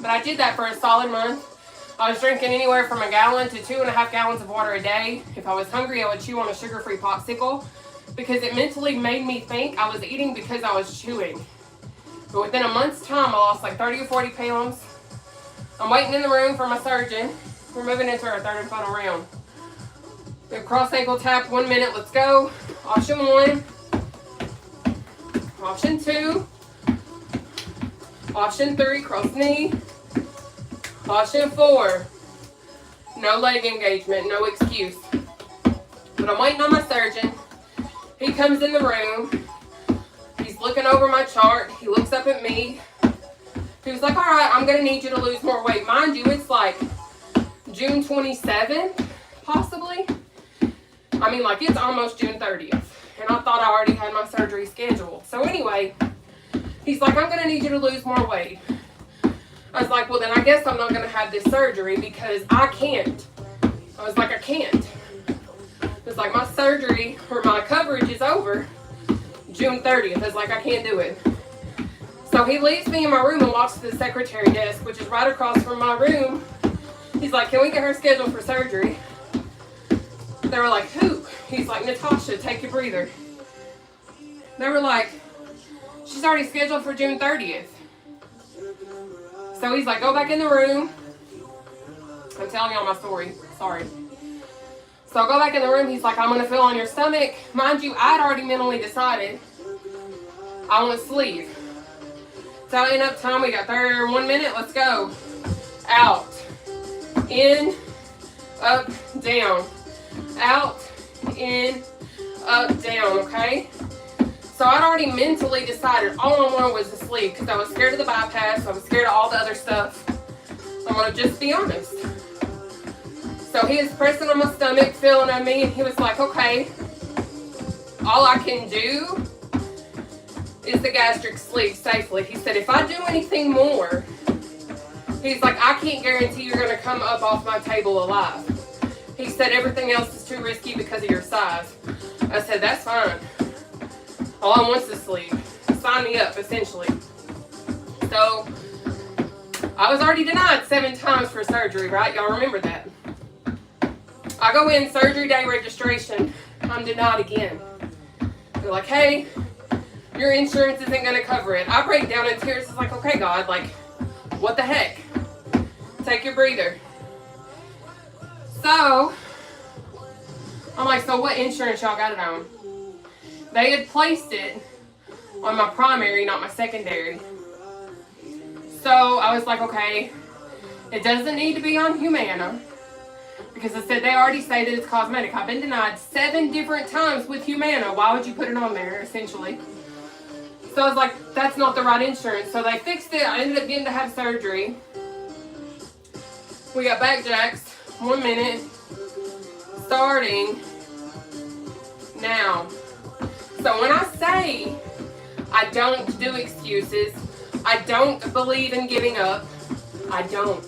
But I did that for a solid month. I was drinking anywhere from 1 gallon to 2.5 gallons of water a day. If I was hungry, I would chew on a sugar-free popsicle because it mentally made me think I was eating because I was chewing. But within a month's time, I lost like 30 or 40 pounds. I'm waiting in the room for my surgeon. We're moving into our 3rd and final round. We have cross ankle tap, 1 minute, let's go. Option 1. Option 2. Option 3, cross knee. Option 4. No leg engagement, no excuse. But I'm waiting on my surgeon. He comes in the room. He's looking over my chart. He looks up at me. He was like, all right, I'm going to need you to lose more weight. Mind you, it's like June 27th, possibly. I mean, like, it's almost June 30th. And I thought I already had my surgery scheduled. So anyway, he's like, I'm going to need you to lose more weight. I was like, well, then I guess I'm not going to have this surgery because I can't. I was like, I can't. It's like my surgery or my coverage is over June 30th. It's like, I can't do it. So he leaves me in my room and walks to the secretary desk, which is right across from my room. He's like, can we get her scheduled for surgery? They were like, who? He's like, Natasha, take your breather. They were like, she's already scheduled for June 30th. So he's like, go back in the room. I'm telling y'all my story. Sorry. So I go back in the room. He's like, I'm going to feel on your stomach. Mind you, I'd already mentally decided I want sleeve. Tallying up time. We got 1 minute. Let's go. Out. In. Up. Down. Out, in, up, down, okay? So I'd already mentally decided all I wanted was to sleep because I was scared of the bypass. I was scared of all the other stuff. I'm going to just be honest. So he was pressing on my stomach, feeling on me, and he was like, okay, all I can do is the gastric sleeve safely. He said, if I do anything more, he's like, I can't guarantee you're gonna come up off my table alive. He said, everything else is too risky because of your size. I said, that's fine. All I want's the sleeve. Sign me up, essentially. So, I was already denied 7 times for surgery, right? Y'all remember that. I go in surgery day registration, I'm denied again. They're like, hey, your insurance isn't gonna cover it. I break down in tears. It's like, okay, God, like, what the heck? Take your breather. So, I'm like, so what insurance y'all got it on? They had placed it on my primary, not my secondary. So, I was like, okay, it doesn't need to be on Humana. Because I said they already say that it's cosmetic. I've been denied 7 different times with Humana. Why would you put it on there, essentially? So I was like, that's not the right insurance. So they fixed it. I ended up getting to have surgery. We got back jacks. 1 minute. Starting now. So when I say I don't do excuses, I don't believe in giving up, I don't.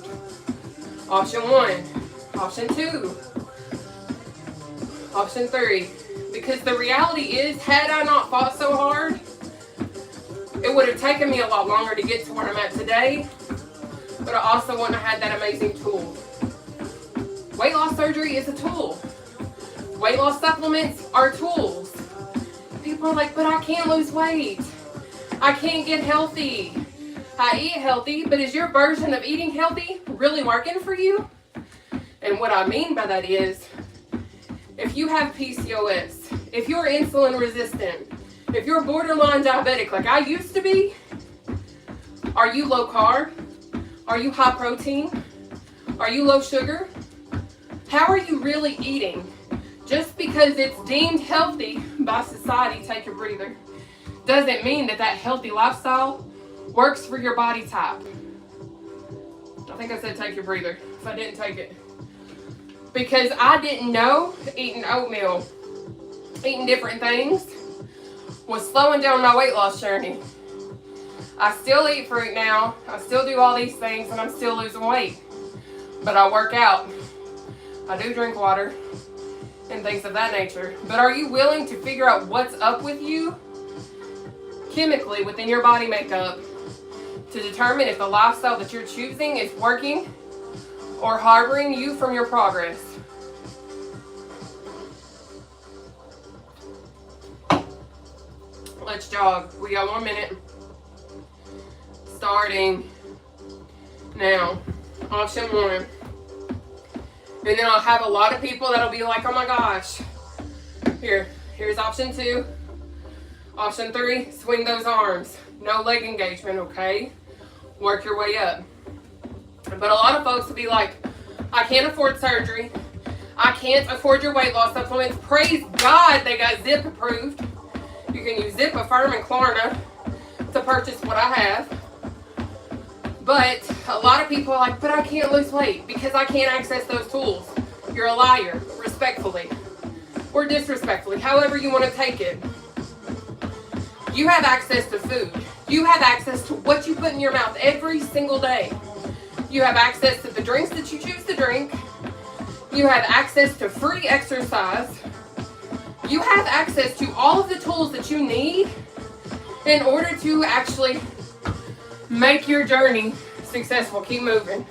Option 1. Option 2. Option 3. Because the reality is, had I not fought so hard, it would have taken me a lot longer to get to where I'm at today, but I also wouldn't have had that amazing tool. Weight loss surgery is a tool. Weight loss supplements are tools. People are like, but I can't lose weight. I can't get healthy. I eat healthy, but is your version of eating healthy really working for you? And what I mean by that is, if you have PCOS, if you're insulin resistant, if you're borderline diabetic like I used to be, are you low carb? Are you high protein? Are you low sugar? How are you really eating? Just because it's deemed healthy by society, take a breather, doesn't mean that that healthy lifestyle works for your body type. I think I said take your breather if I didn't take it. Because I didn't know eating oatmeal, eating different things, was slowing down my weight loss journey. I still eat fruit now, I still do all these things, and I'm still losing weight. But I work out, I do drink water, and things of that nature. But are you willing to figure out what's up with you chemically within your body makeup to determine if the lifestyle that you're choosing is working or harboring you from your progress? Let's jog. We got 1 minute. Starting now. Option 1. And then I'll have a lot of people that'll be like, oh my gosh. Here's option 2. Option 3, swing those arms. No leg engagement, okay? Work your way up. But a lot of folks will be like, I can't afford surgery. I can't afford your weight loss supplements. Praise God they got Zip approved. You can use Zip, Affirm, and Klarna to purchase what I have. But a lot of people are like, but I can't lose weight because I can't access those tools. You're a liar, respectfully. Or disrespectfully, however you want to take it. You have access to food. You have access to what you put in your mouth every single day. You have access to the drinks that you choose to drink. You have access to free exercise. You have access to all of the tools that you need in order to actually make your journey successful. Keep moving.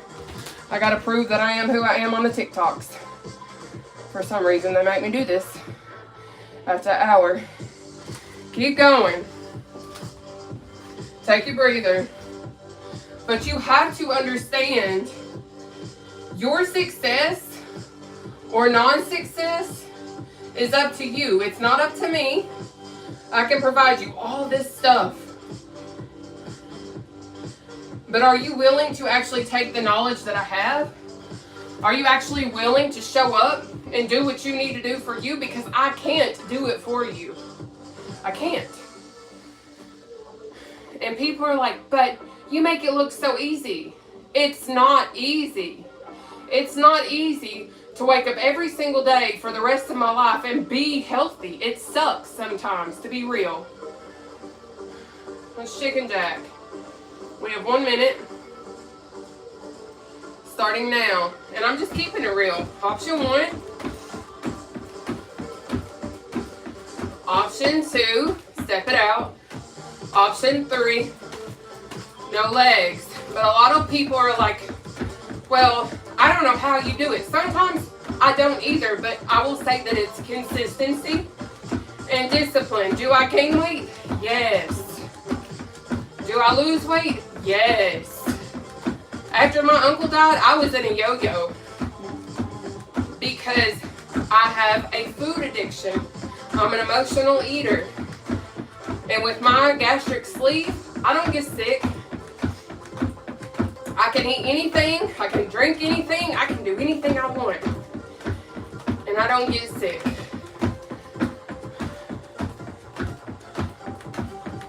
I gotta prove that I am who I am on the TikToks. For some reason, they make me do this after an hour. Keep going. Take a breather. But you have to understand your success or non-success is up to you. It's not up to me. I can provide you all this stuff. But are you willing to actually take the knowledge that I have? Are you actually willing to show up and do what you need to do for you? Because I can't do it for you. I can't. And people are like, but you make it look so easy. It's not easy. It's not easy to wake up every single day for the rest of my life and be healthy. It sucks sometimes, to be real. Let's chicken jack. We have 1 minute. Starting now. And I'm just keeping it real. Option 1. Option 2, step it out. Option 3, no legs. But a lot of people are like, well, I don't know how you do it. Sometimes I don't either, but I will say that it's consistency and discipline. Do I gain weight? Yes. Do I lose weight? Yes. After my uncle died, I was in a yo-yo because I have a food addiction. I'm an emotional eater. And with my gastric sleeve, I don't get sick. I can eat anything, I can drink anything, I can do anything I want. And I don't get sick.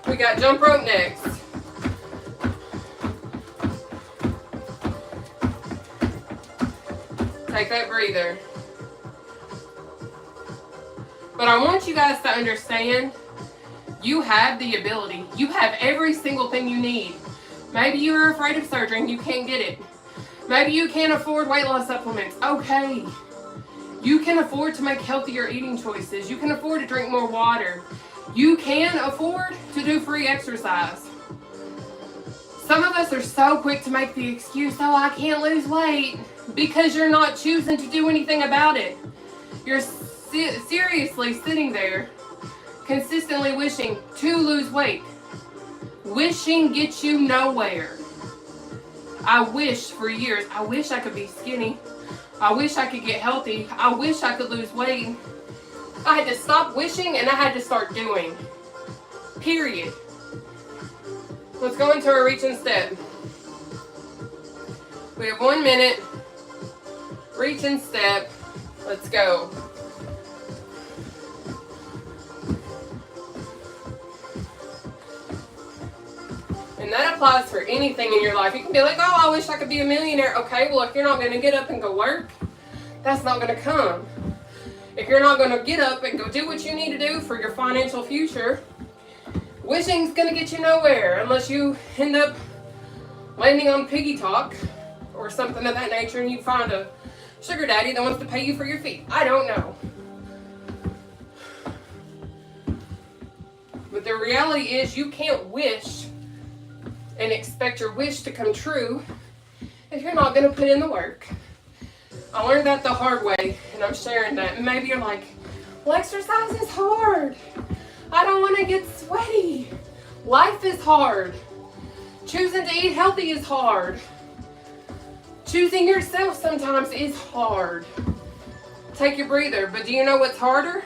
We got jump rope next. Take that breather. But I want you guys to understand, you have the ability. You have every single thing you need. Maybe you're afraid of surgery and you can't get it. Maybe you can't afford weight loss supplements. Okay. You can afford to make healthier eating choices. You can afford to drink more water. You can afford to do free exercise. Some of us are so quick to make the excuse, oh, I can't lose weight, because you're not choosing to do anything about it. You're seriously sitting there consistently wishing to lose weight. Wishing gets you nowhere. I wished for years, I wish I could be skinny. I wish I could get healthy. I wish I could lose weight. I had to stop wishing and I had to start doing. Period. Let's go into our reach and step. We have 1 minute. Reach and step. Let's go. And that applies for anything in your life. You can be like, oh, I wish I could be a millionaire. Okay, well, if you're not going to get up and go work, that's not going to come. If you're not going to get up and go do what you need to do for your financial future, wishing's going to get you nowhere unless you end up landing on Piggy Talk or something of that nature and you find a sugar daddy that wants to pay you for your feet. I don't know. But the reality is you can't wish and expect your wish to come true if you're not going to put in the work. I learned that the hard way, and I'm sharing that. And maybe you're like, well, exercise is hard. I don't want to get sweaty. Life is hard. Choosing to eat healthy is hard. Choosing yourself sometimes is hard. Take your breather. But do you know what's harder?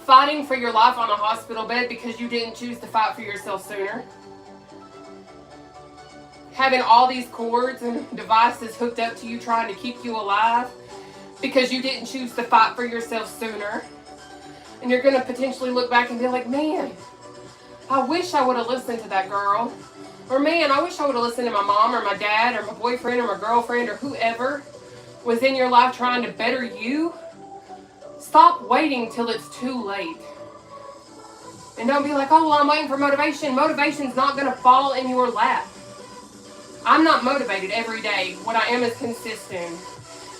Fighting for your life on a hospital bed because you didn't choose to fight for yourself sooner. Having all these cords and devices hooked up to you trying to keep you alive because you didn't choose to fight for yourself sooner. And you're going to potentially look back and be like, man, I wish I would have listened to that girl. Or man, I wish I would have listened to my mom or my dad or my boyfriend or my girlfriend or whoever was in your life trying to better you. Stop waiting till it's too late. And don't be like, oh, well, I'm waiting for motivation. Motivation's not going to fall in your lap. I'm not motivated every day. What I am is consistent.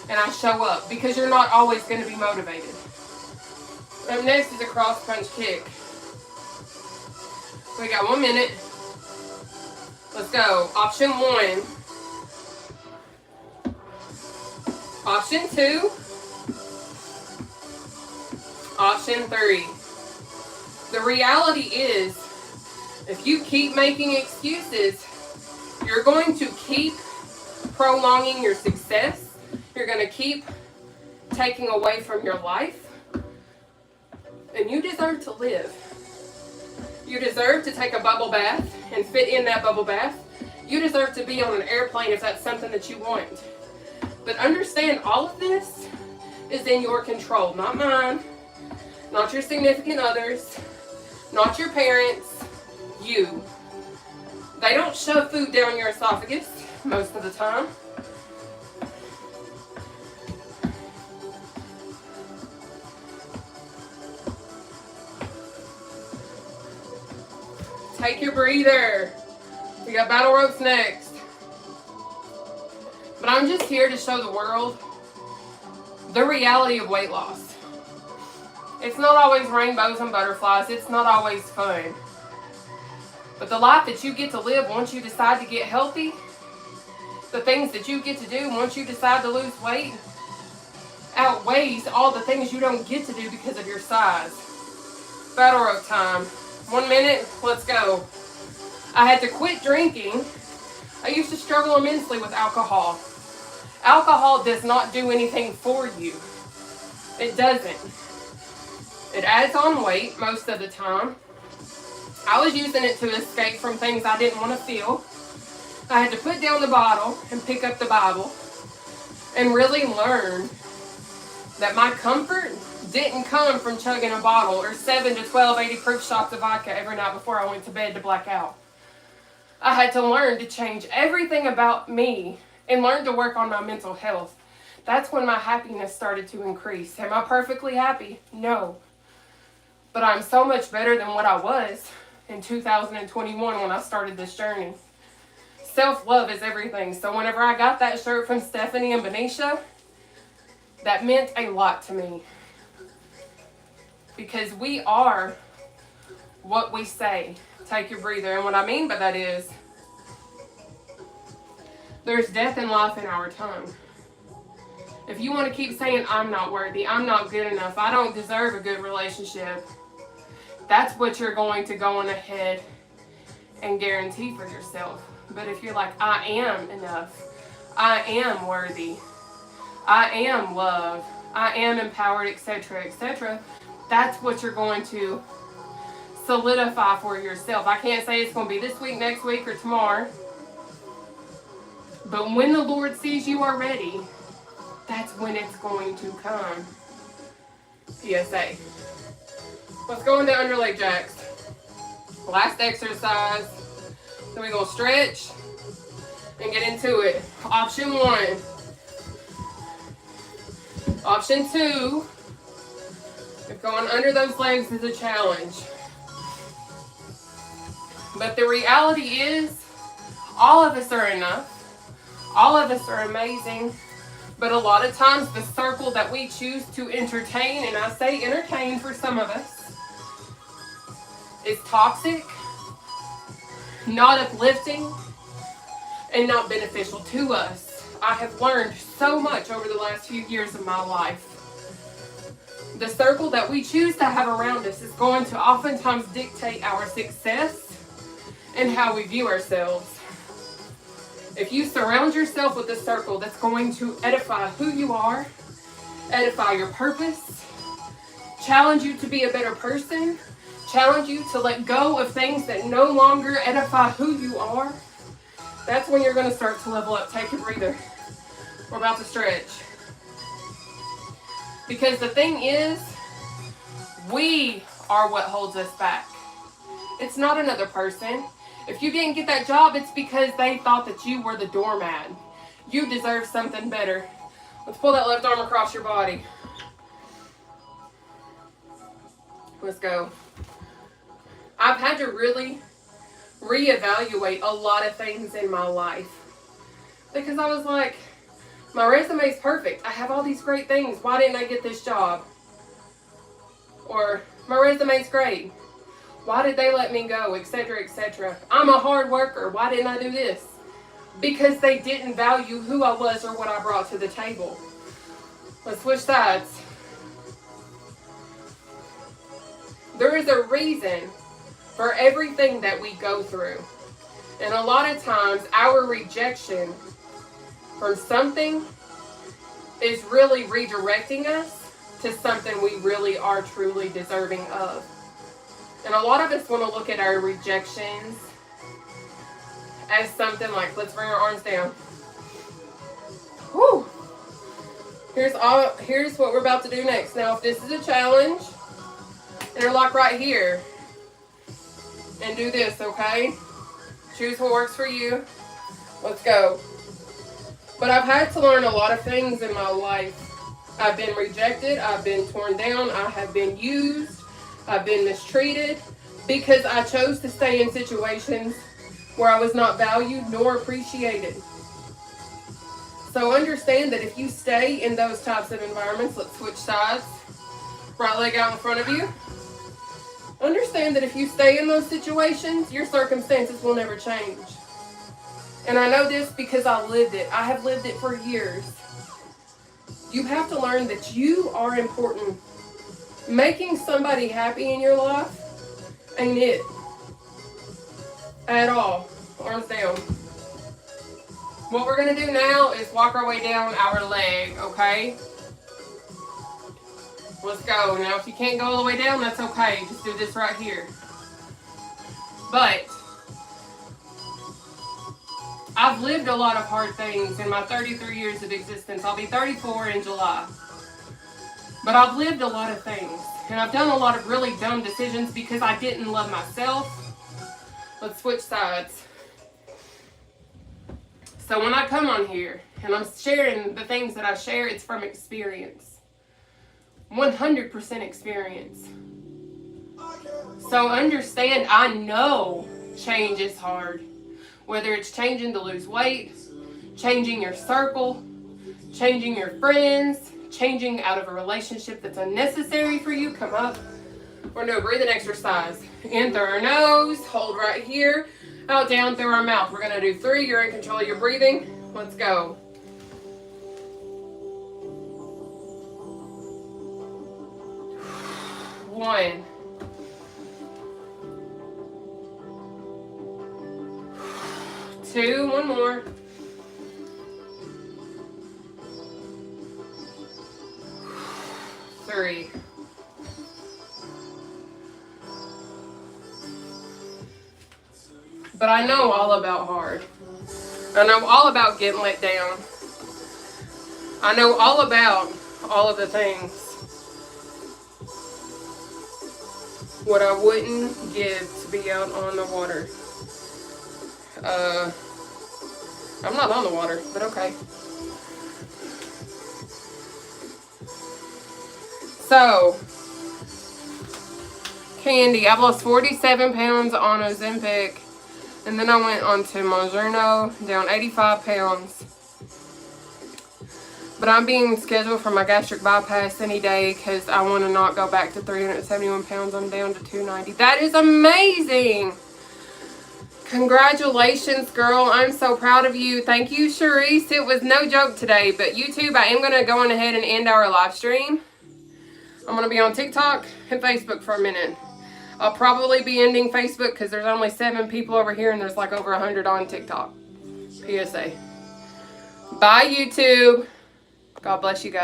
And I show up because you're not always going to be motivated. Up next is a cross punch kick. We got 1 minute. Let's go. Option 1. Option 2. Option 3. The reality is, if you keep making excuses, you're going to keep prolonging your success. You're going to keep taking away from your life. And you deserve to live. You deserve to take a bubble bath and fit in that bubble bath. You deserve to be on an airplane if that's something that you want. But understand, all of this is in your control, not mine. Not your significant others, not your parents, you. They don't shove food down your esophagus most of the time. Take your breather. We got battle ropes next. But I'm just here to show the world the reality of weight loss. It's not always rainbows and butterflies. It's not always fun. But the life that you get to live once you decide to get healthy, the things that you get to do once you decide to lose weight, outweighs all the things you don't get to do because of your size. Battle rope time. 1 minute, let's go. I had to quit drinking. I used to struggle immensely with alcohol. Alcohol does not do anything for you. It doesn't. It adds on weight most of the time. I was using it to escape from things I didn't want to feel. I had to put down the bottle and pick up the Bible and really learn that my comfort didn't come from chugging a bottle or 7 to 12 80 proof shots of vodka every night before I went to bed to black out. I had to learn to change everything about me and learn to work on my mental health. That's when my happiness started to increase. Am I perfectly happy? No. But I'm so much better than what I was in 2021 when I started this journey. Self-love is everything. So whenever I got that shirt from Stephanie and Benicia, that meant a lot to me. Because we are what we say. Take your breather. And what I mean by that is, there's death and life in our tongue. If you want to keep saying, I'm not worthy, I'm not good enough, I don't deserve a good relationship, that's what you're going to go on ahead and guarantee for yourself. But if you're like, I am enough, I am worthy, I am loved, I am empowered, etc., etc., that's what you're going to solidify for yourself. I can't say it's going to be this week, next week, or tomorrow. But when the Lord sees you are ready, that's when it's going to come. PSA. Let's go into underleg jacks. Last exercise. Then we're going to stretch and get into it. Option 1. Option 2. If going under those legs is a challenge. But the reality is, all of us are enough. All of us are amazing. But a lot of times the circle that we choose to entertain, and I say entertain for some of us, is toxic, not uplifting, and not beneficial to us. I have learned so much over the last few years of my life. The circle that we choose to have around us is going to oftentimes dictate our success and how we view ourselves. If you surround yourself with a circle that's going to edify who you are, edify your purpose, challenge you to be a better person, challenge you to let go of things that no longer edify who you are, that's when you're going to start to level up. Take a breather. We're about to stretch. Because the thing is, we are what holds us back. It's not another person. If you didn't get that job, it's because they thought that you were the doormat. You deserve something better. Let's pull that left arm across your body. Let's go. I've had to really reevaluate a lot of things in my life. Because I was like, my resume's perfect. I have all these great things. Why didn't I get this job? Or, my resume's great. Why did they let me go? Etc., etc. I'm a hard worker. Why didn't I do this? Because they didn't value who I was or what I brought to the table. Let's switch sides. There is a reason for everything that we go through. And a lot of times, our rejection from something is really redirecting us to something we really are truly deserving of. And a lot of us want to look at our rejections as something like, let's bring our arms down. Whew. Here's what we're about to do next. Now, if this is a challenge, interlock right here and do this, okay? Choose what works for you. Let's go. But I've had to learn a lot of things in my life. I've been rejected. I've been torn down. I have been used. I've been mistreated. because I chose to stay in situations where I was not valued nor appreciated. So understand that if you stay in those types of environments, let's switch sides. Right leg out in front of you. Understand that if you stay in those situations, your circumstances will never change. And I know this because I lived it. I have lived it for years. You have to learn that you are important. Making somebody happy in your life ain't it at all. Arms down. What we're going to do now is walk our way down our leg, okay? Let's go. Now, if you can't go all the way down, that's okay. Just do this right here. But I've lived a lot of hard things in my 33 years of existence. I'll be 34 in July. But I've lived a lot of things. And I've done a lot of really dumb decisions because I didn't love myself. Let's switch sides. So when I come on here and I'm sharing the things that I share, it's from experience. 100% experience. So understand, I know change is hard. Whether it's changing to lose weight, changing your circle, changing your friends, changing out of a relationship that's unnecessary for you, come up. We're going to do a breathing exercise. In through our nose, hold right here, out down through our mouth. We're going to do 3. You're in control of your breathing. Let's go. 1. 2. 1 more. 3. But I know all about hard. I know all about getting let down. I know all about all of the things. What I wouldn't give to be out on the water. I'm not on the water, but okay. So, Candy, I've lost 47 pounds on Ozempic. And then I went on to Mounjaro, down 85 pounds. But I'm being scheduled for my gastric bypass any day because I want to not go back to 371 pounds. I'm down to 290. That is amazing. Congratulations, girl. I'm so proud of you. Thank you, Sharice. It was no joke today. But YouTube, I am going to go on ahead and end our live stream. I'm going to be on TikTok and Facebook for a minute. I'll probably be ending Facebook because there's only 7 people over here and there's like over 100 on TikTok. PSA. Bye, YouTube. God bless you guys.